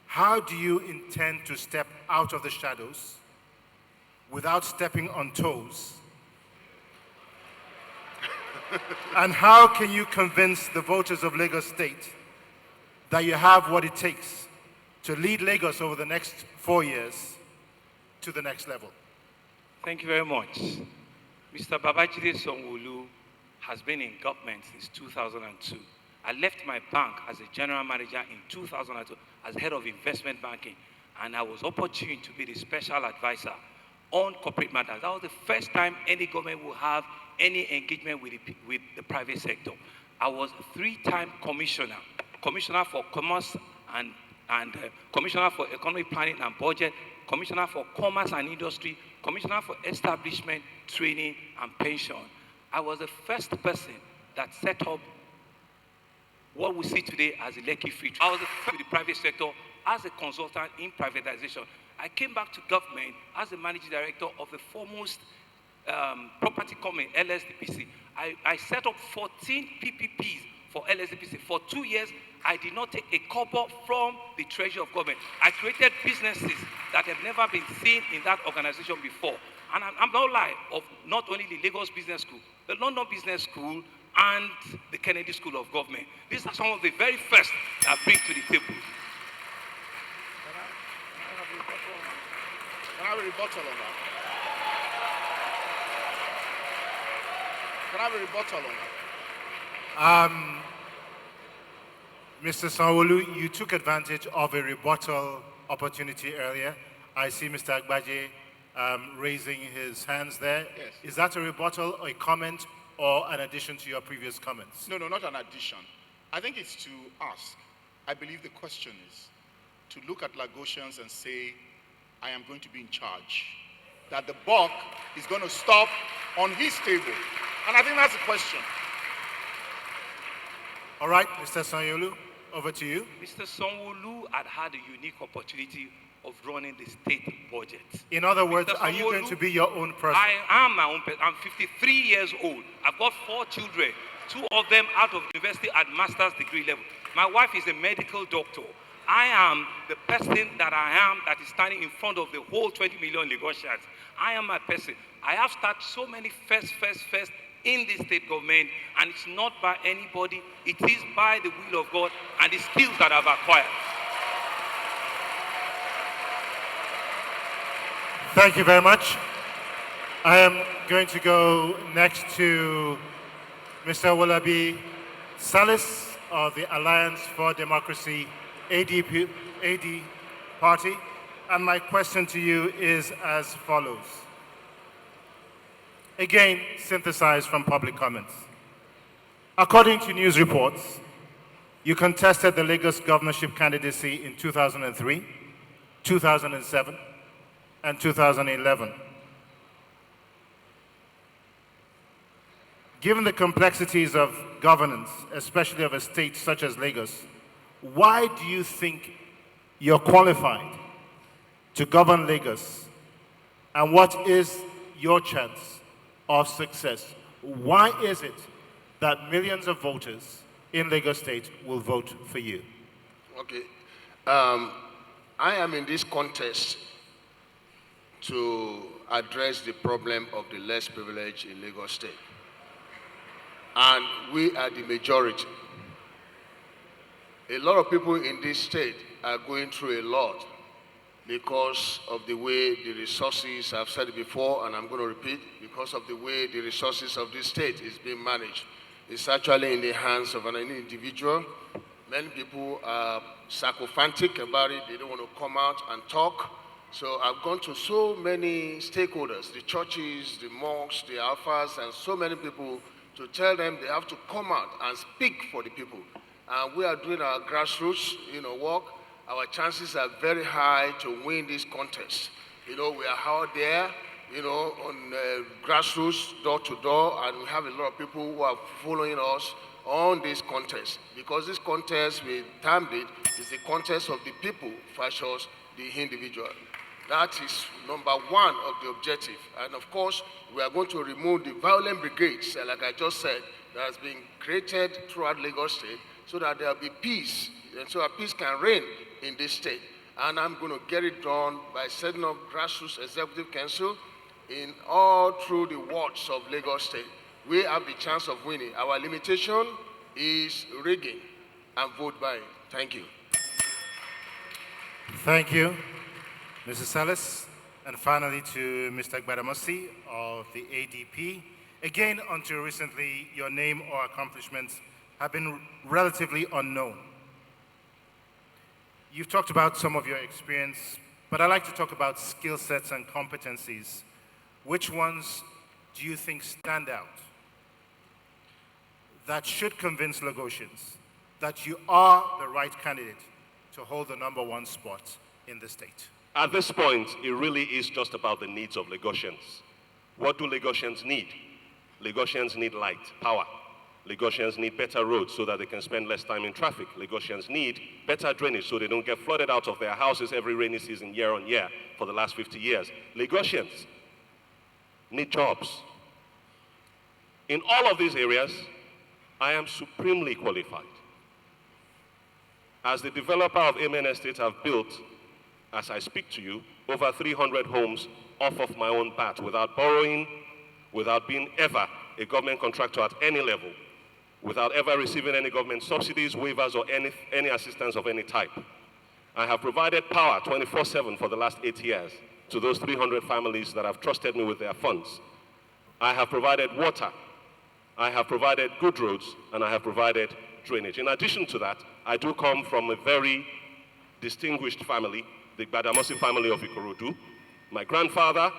How do you intend to step out of the shadows without stepping on toes? And how can you convince the voters of Lagos State that you have what it takes to lead Lagos over the next 4 years to the next level? Thank you very much. Mr. Babajide Sanwo-Olu has been in government since 2002. I left my bank as a general manager in 2002 as head of investment banking, and I was opportune to be the special advisor on corporate matters. That was the first time any government will have any engagement with the private sector. I was a 3-time commissioner, commissioner for commerce and commissioner for economic planning and budget, commissioner for commerce and industry, commissioner for establishment, training, and pension. I was the first person that set up what we see today as the Lekki Free Trade. I was the first with the private sector as a consultant in privatization. I came back to government as the managing director of the foremost property company, LSDPC. I set up 14 PPPs for LSDPC. For 2 years, I did not take a kobo from the treasury of government. I created businesses that have never been seen in that organization before. And I'm not lying, of not only the Lagos Business School, the London Business School, and the Kennedy School of Government. These are some of the very first that I bring to the table. Can I have a rebuttal on that? Can I have a rebuttal on that? Mr. Sanwo-Olu, you took advantage of a rebuttal opportunity earlier. I see Mr. Agbaje raising his hands there. Yes. Is that a rebuttal, a comment, or an addition to your previous comments? No, not an addition. I think it's to ask. I believe the question is to look at Lagosians and say, I am going to be in charge. That the buck is going to stop on his table. And I think that's the question. All right, Mr. Sanwo-Olu, over to you. Mr. Sanwo-Olu had a unique opportunity of running the state budget. In other words, are you going to be your own person? I am my own person. I'm 53 years old. I've got 4 children, 2 of them out of university at master's degree level. My wife is a medical doctor. I am the person that I am that is standing in front of the whole 20 million Lagosians. I am my person. I have started so many first in the state government, and it's not by anybody. It is by the will of God and the skills that I've acquired. Thank you very much. I am going to go next to Mr. Wolabi Salis of the Alliance for Democracy, AD party. And my question to you is as follows. Again, synthesized from public comments. According to news reports, you contested the Lagos governorship candidacy in 2003, 2007, and 2011. Given the complexities of governance, especially of a state such as Lagos, why do you think you're qualified to govern Lagos? And what is your chance of success? Why is it that millions of voters in Lagos State will vote for you? Okay. I am in this contest to address the problem of the less privileged in Lagos State. And we are the majority. A lot of people in this state are going through a lot because of the way the resources, I've said it before and I'm going to repeat, because of the way the resources of this state is being managed. It's actually in the hands of an individual Many people are sycophantic about it. They don't want to come out and talk. So I've gone to so many stakeholders, the churches, the mosques, the alphas, and so many people to tell them they have to come out and speak for the people. And we are doing our grassroots, work. Our chances are very high to win this contest. We are out there, on grassroots, door to door, and we have a lot of people who are following us on this contest. Because this contest, we termed it, is the contest of the people versus the individual. That is number one of the objective. And of course, we are going to remove the violent brigades, like I just said, that has been created throughout Lagos State, so that there will be peace, and so that peace can reign in this state. And I'm going to get it done by setting up grassroots executive council in all through the wards of Lagos State. We have the chance of winning. Our limitation is rigging and vote buying. Thank you. Thank you, Mrs. Salas. And finally to Mr. Gbadamosi of the ADP. Again, until recently, your name or accomplishments have been relatively unknown. You've talked about some of your experience, but I'd like to talk about skill sets and competencies. Which ones do you think stand out that should convince Lagosians that you are the right candidate to hold the #1 spot in the state? At this point, it really is just about the needs of Lagosians. What do Lagosians need? Lagosians need light, power. Lagosians need better roads so that they can spend less time in traffic. Lagosians need better drainage so they don't get flooded out of their houses every rainy season, year on year, for the last 50 years. Lagosians need jobs. In all of these areas, I am supremely qualified. As the developer of Amen Estate, I've built, as I speak to you, over 300 homes off of my own bat without borrowing, without being ever a government contractor at any level, without ever receiving any government subsidies, waivers, or any assistance of any type. I have provided power 24/7 for the last 8 years to those 300 families that have trusted me with their funds. I have provided water, I have provided good roads, and I have provided drainage. In addition to that, I do come from a very distinguished family, the Gbadamosi family of Ikorodu. My grandfather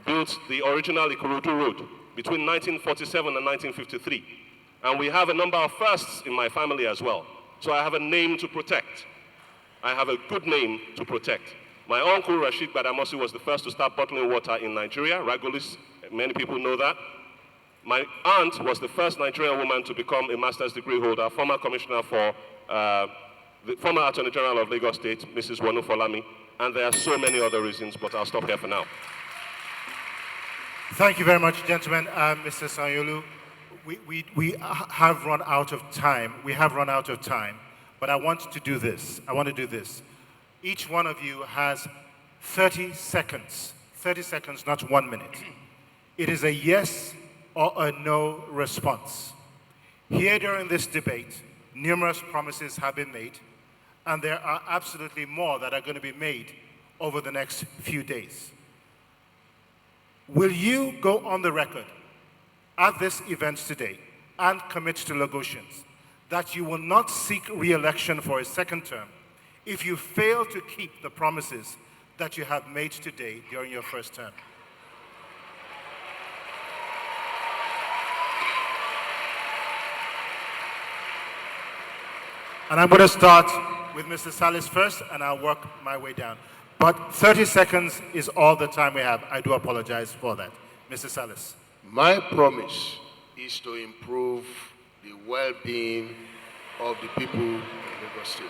built the original Ikorodu Road between 1947 and 1953. And we have a number of firsts in my family as well. So I have a name to protect. I have a good name to protect. My uncle Rashid Gbadamosi was the first to start bottling water in Nigeria, Ragolis, many people know that. My aunt was the first Nigerian woman to become a master's degree holder, former commissioner for the former Attorney General of Lagos State, Mrs. Wanu Folami, and there are so many other reasons, but I'll stop here for now. Thank you very much, gentlemen. Mr. Sanyolu, we have run out of time. We have run out of time, but I want to do this. Each one of you has 30 seconds. 30 seconds, not 1 minute. It is a yes or a no response. Here during this debate, numerous promises have been made, and there are absolutely more that are going to be made over the next few days. Will you go on the record at this event today and commit to Lagosians that you will not seek re-election for a second term if you fail to keep the promises that you have made today during your first term? And I'm going to start with Mr. Salis first, and I'll work my way down. But 30 seconds is all the time we have. I do apologize for that. Mr. Salis. My promise is to improve the well-being of the people of Lagos State.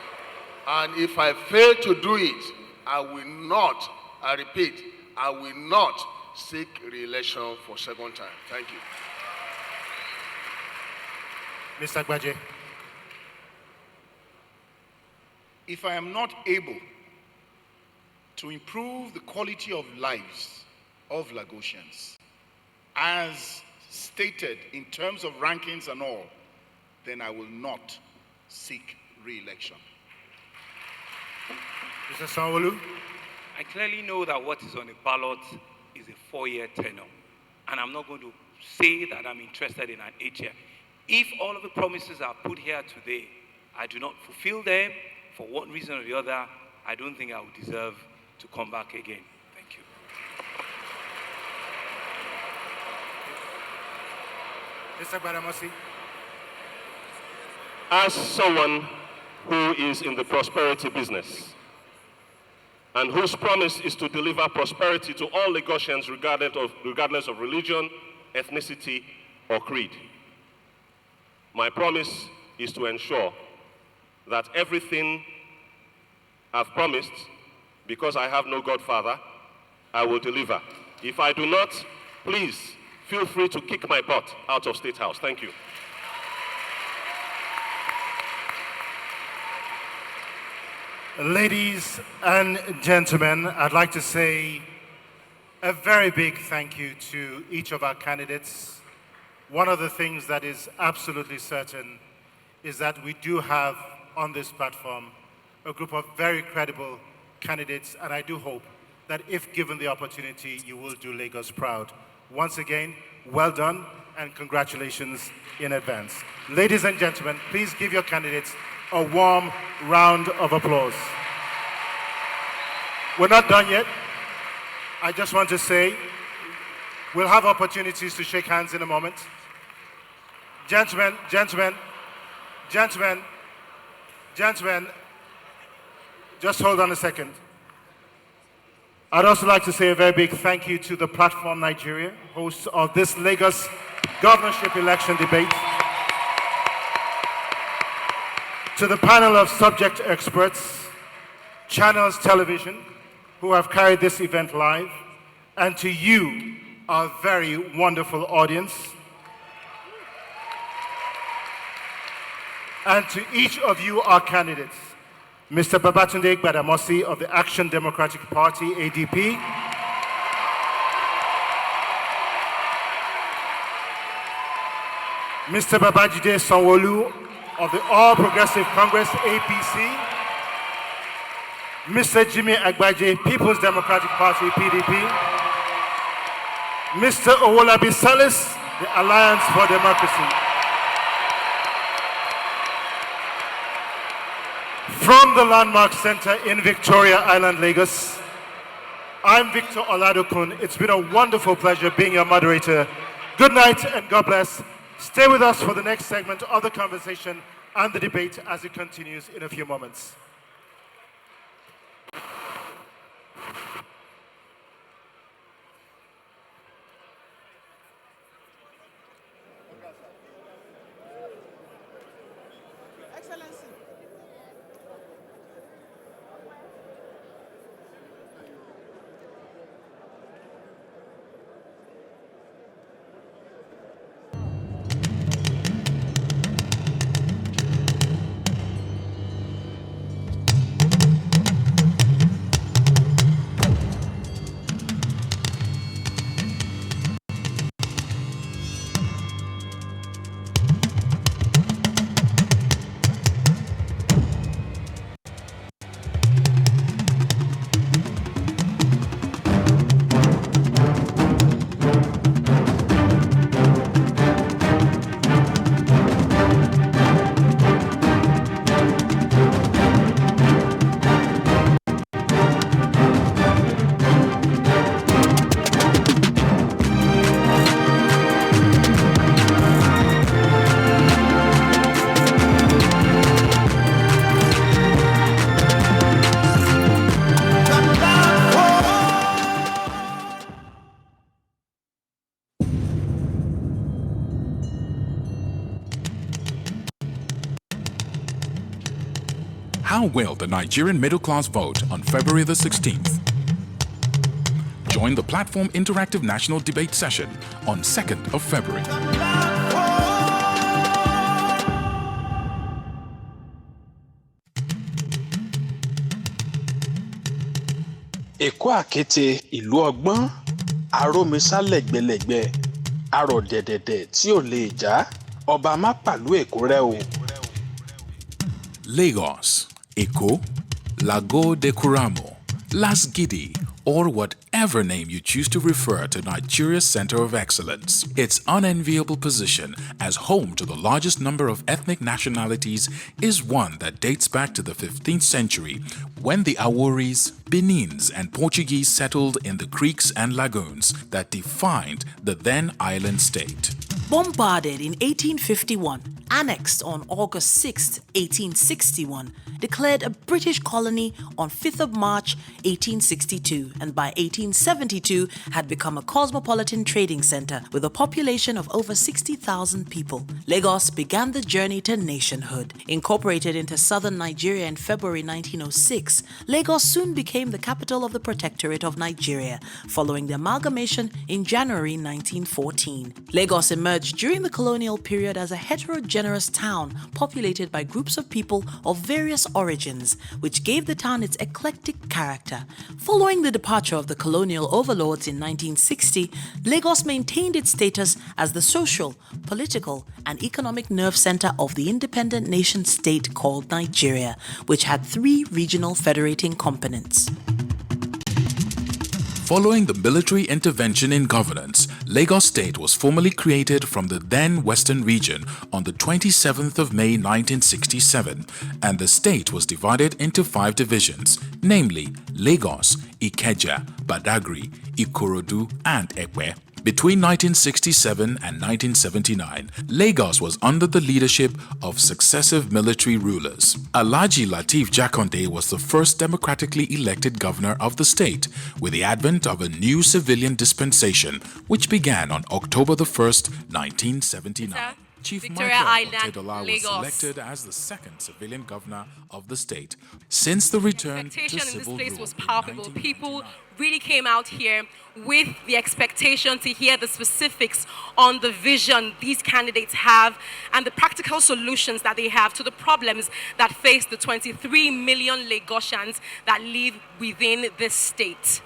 And if I fail to do it, I will not, I repeat, I will not seek re-election for second time. Thank you. Mr. Agbaje. If I am not able to improve the quality of lives of Lagosians, as stated in terms of rankings and all, then I will not seek re-election. Mr. Sanwo-Olu. I clearly know that what is on the ballot is a 4-year tenure, and I'm not going to say that I'm interested in an 8-year. If all of the promises are put here today I do not fulfill them for one reason or the other, I don't think I would deserve to come back again. Thank you. Mr. Gbadamosi. As someone who is in the prosperity business and whose promise is to deliver prosperity to all Lagosians regardless of religion, ethnicity, or creed, my promise is to ensure that everything I've promised, because I have no godfather, I will deliver. If I do not, please feel free to kick my butt out of State House. Thank you. Ladies and gentlemen, I'd like to say a very big thank you to each of our candidates. One of the things that is absolutely certain is that we do have on this platform a group of very credible candidates, and I do hope that if given the opportunity, you will do Lagos proud. Once again, well done and congratulations in advance. Ladies and gentlemen, please give your candidates a warm round of applause. We're not done yet. I just want to say we'll have opportunities to shake hands in a moment. Gentlemen, just hold on a second. I'd also like to say a very big thank you to the Platform Nigeria, hosts of this Lagos governorship election debate, to the panel of subject experts, Channels Television, who have carried this event live, and to you, our very wonderful audience, and to each of you, our candidates, Mr. Babatunde Gbadamosi of the Action Democratic Party, ADP, Mr. Babajide Sanwo-Olu of the All Progressive Congress, APC, Mr. Jimmy Agbaje, People's Democratic Party, PDP, Mr. Owolabi Salis, the Alliance for Democracy. From the Landmark Center in Victoria Island, Lagos, I'm Victor Oladokun. It's been a wonderful pleasure being your moderator. Good night and God bless. Stay with us for the next segment of the conversation and the debate as it continues in a few moments. How will the Nigerian middle class vote on February the 16th? Join the Platform Interactive National Debate Session on 2nd of February. Èkó àkété ìlú ọgbọ́n, arómisá lẹ́gbẹ̀lẹ́gbẹ̀, arọ̀ dẹ̀dẹ̀dẹ̀ tí ò lè já, ọba má pàlú Èkó rẹ́ o. Lagos, Èkó, Lago de Kuramo, Las Gidi, or whatever name you choose to refer to Nigeria's center of excellence. Its unenviable position as home to the largest number of ethnic nationalities is one that dates back to the 15th century, when the Aworis, Benins, and Portuguese settled in the creeks and lagoons that defined the then island state. Bombarded in 1851, annexed on August 6, 1861, declared a British colony on 5th of March 1862, and by 1872 had become a cosmopolitan trading center with a population of over 60,000 people. Lagos began the journey to nationhood. Incorporated into southern Nigeria in February 1906, Lagos soon became the capital of the Protectorate of Nigeria, following the amalgamation in January 1914. Lagos emerged during the colonial period as a heterogeneous town populated by groups of people of various origins, which gave the town its eclectic character. Following the departure of the colonial overlords in 1960, Lagos maintained its status as the social, political, and economic nerve center of the independent nation state called Nigeria, which had 3 regional federating components. Following the military intervention in governance, Lagos State was formally created from the then Western region on the 27th of May 1967, and the state was divided into 5 divisions, namely Lagos, Ikeja, Badagry, Ikorodu, and Ekpe. Between 1967 and 1979, Lagos was under the leadership of successive military rulers. Alhaji Lateef Jakonde was the first democratically elected governor of the state, with the advent of a new civilian dispensation, which began on October 1st, 1979. Chief Victoria Michael Island, Otedola was Lagos. selected as the second civilian governor of the state since the return to Expectation in this civil place rule was in palpable. People really came out here with the expectation to hear the specifics on the vision these candidates have and the practical solutions that they have to the problems that face the 23 million Lagosians that live within this state.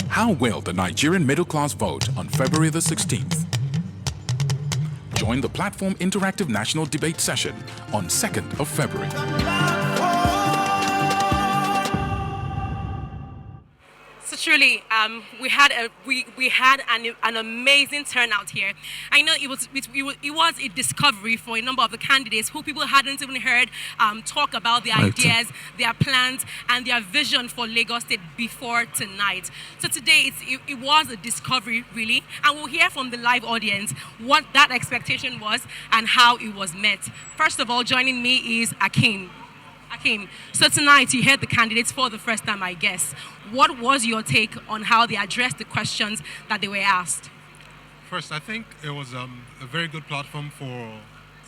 How will the Nigerian middle class vote on February the 16th? Join the Platform Interactive National Debate Session on 2nd of February. So truly, we had an amazing turnout here. I know it was a discovery for a number of the candidates who people hadn't even heard talk about their ideas, their plans, and their vision for Lagos State before tonight. So today it was a discovery really, and we'll hear from the live audience what that expectation was and how it was met. First of all, joining me is Akeem. So tonight you heard the candidates for the first time, I guess. What was your take on how they addressed the questions that they were asked? First, I think it was a very good platform for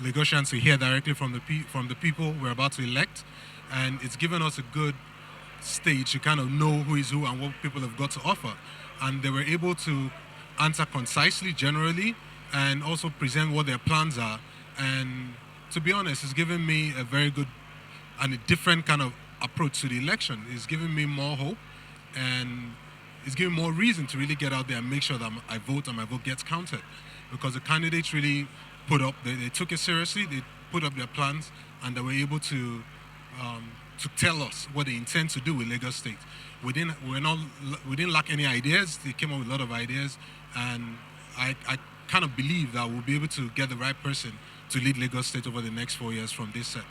Lagosians to hear directly from the people we're about to elect, and it's given us a good stage to kind of know who is who and what people have got to offer. And they were able to answer concisely, generally, and also present what their plans are. And to be honest, it's given me a very good and a different kind of approach to the election. It's giving me more hope, and it's giving more reason to really get out there and make sure that I vote and my vote gets counted. Because the candidates really they took it seriously, they put up their plans, and they were able to tell us what they intend to do with Lagos State. We didn't lack any ideas. They came up with a lot of ideas, and I kind of believe that we'll be able to get the right person to lead Lagos State over the next 4 years from this set.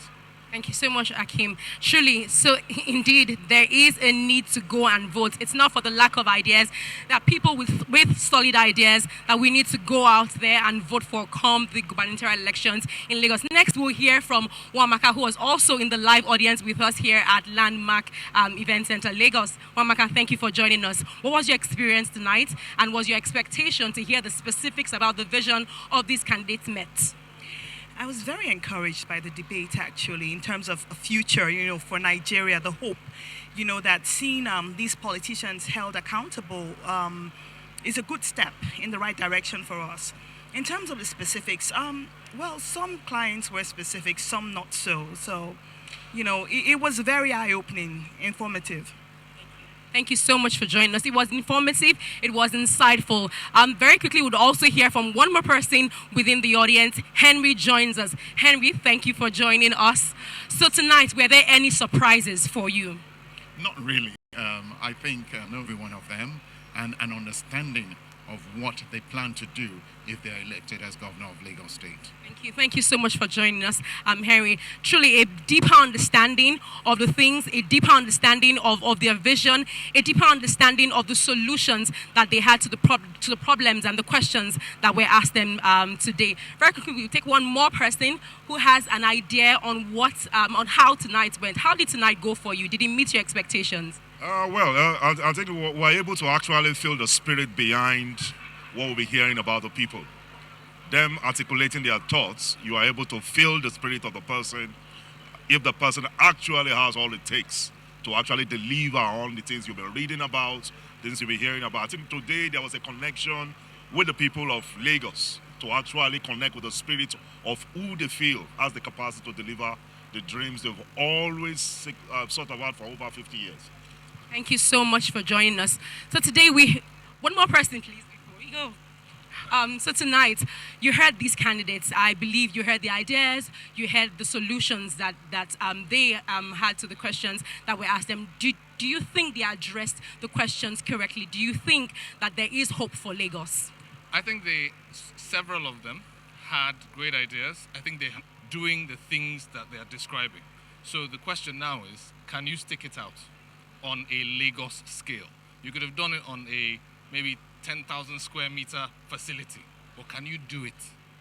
Thank you so much, Akeem. Truly, so indeed, there is a need to go and vote. It's not for the lack of ideas. There are people with solid ideas that we need to go out there and vote for come the gubernatorial elections in Lagos. Next, we'll hear from Wamaka, who was also in the live audience with us here at Landmark Event Center, Lagos. Wamaka, thank you for joining us. What was your experience tonight, and was your expectation to hear the specifics about the vision of these candidates met? I was very encouraged by the debate, actually, in terms of a future, for Nigeria, the hope, that seeing these politicians held accountable is a good step in the right direction for us. In terms of the specifics, well, some clients were specific, some not so. So it was very eye-opening, informative. Thank you so much for joining us. It was informative. It was insightful. Very quickly, we'll also hear from one more person within the audience. Henry joins us. Henry, thank you for joining us. So tonight, were there any surprises for you? Not really. I think every one of them and an understanding of what they plan to do if they are elected as governor of Lagos State. Thank you. Thank you so much for joining us, Henry. Truly a deeper understanding of the things, a deeper understanding of their vision, a deeper understanding of the solutions that they had to the problems and the questions that were asked them today. Very quickly, we'll take one more person who has an idea on on how tonight went. How did tonight go for you? Did it meet your expectations? I'll tell you, we're able to actually feel the spirit behind what we'll be hearing about the people. Them articulating their thoughts, you are able to feel the spirit of the person. If the person actually has all it takes to actually deliver on the things you've been reading about, things you'll be hearing about. I think today there was a connection with the people of Lagos to actually connect with the spirit of who they feel has the capacity to deliver the dreams they've always sought about for over 50 years. Thank you so much for joining us. So today one more person please before we go. So tonight, you heard these candidates. I believe you heard the ideas, you heard the solutions that they had to the questions that were asked them. Do you think they addressed the questions correctly? Do you think that there is hope for Lagos? I think several of them had great ideas. I think they're doing the things that they are describing. So the question now is, can you stick it out on a Lagos scale? You could have done it on a maybe 10,000 square meter facility, or can you do it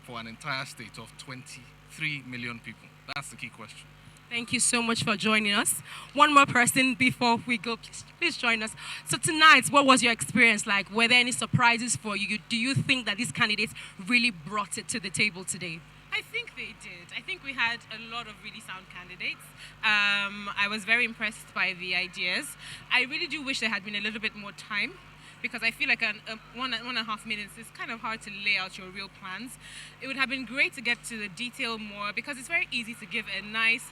for an entire state of 23 million people? That's the key question. Thank you so much for joining us. One more person before we go, please join us. So tonight, what was your experience like? Were there any surprises for you? Do you think that these candidates really brought it to the table today? I think they did. I think we had a lot of really sound candidates. I was very impressed by the ideas. I really do wish there had been a little bit more time, because I feel like 1.5 minutes is kind of hard to lay out your real plans. It would have been great to get to the detail more, because it's very easy to give a nice,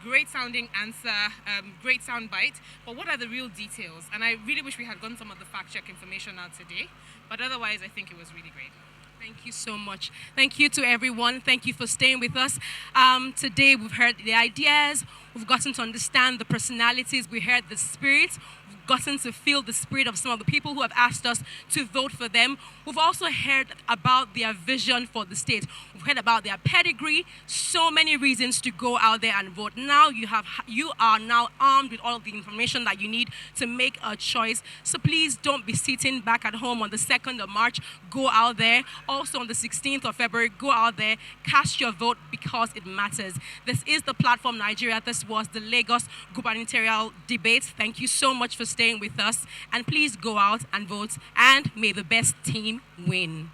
great sounding answer, great sound bite, but what are the real details? And I really wish we had gotten some of the fact check information out today, but otherwise I think it was really great. Thank you so much. Thank you to everyone. Thank you for staying with us. Today we've heard the ideas, we've gotten to understand the personalities, we heard the spirit, we've gotten to feel the spirit of some of the people who have asked us to vote for them. We've also heard about their vision for the state. We've heard about their pedigree, so many reasons to go out there and vote. Now you are now armed with all of the information that you need to make a choice. So please don't be sitting back at home on the 2nd of March. Go out there. Also on the 16th of February, go out there, cast your vote because it matters. This is the Platform Nigeria. This was the Lagos Gubernatorial debate. Thank you so much for staying with us. And please go out and vote, and may the best team win.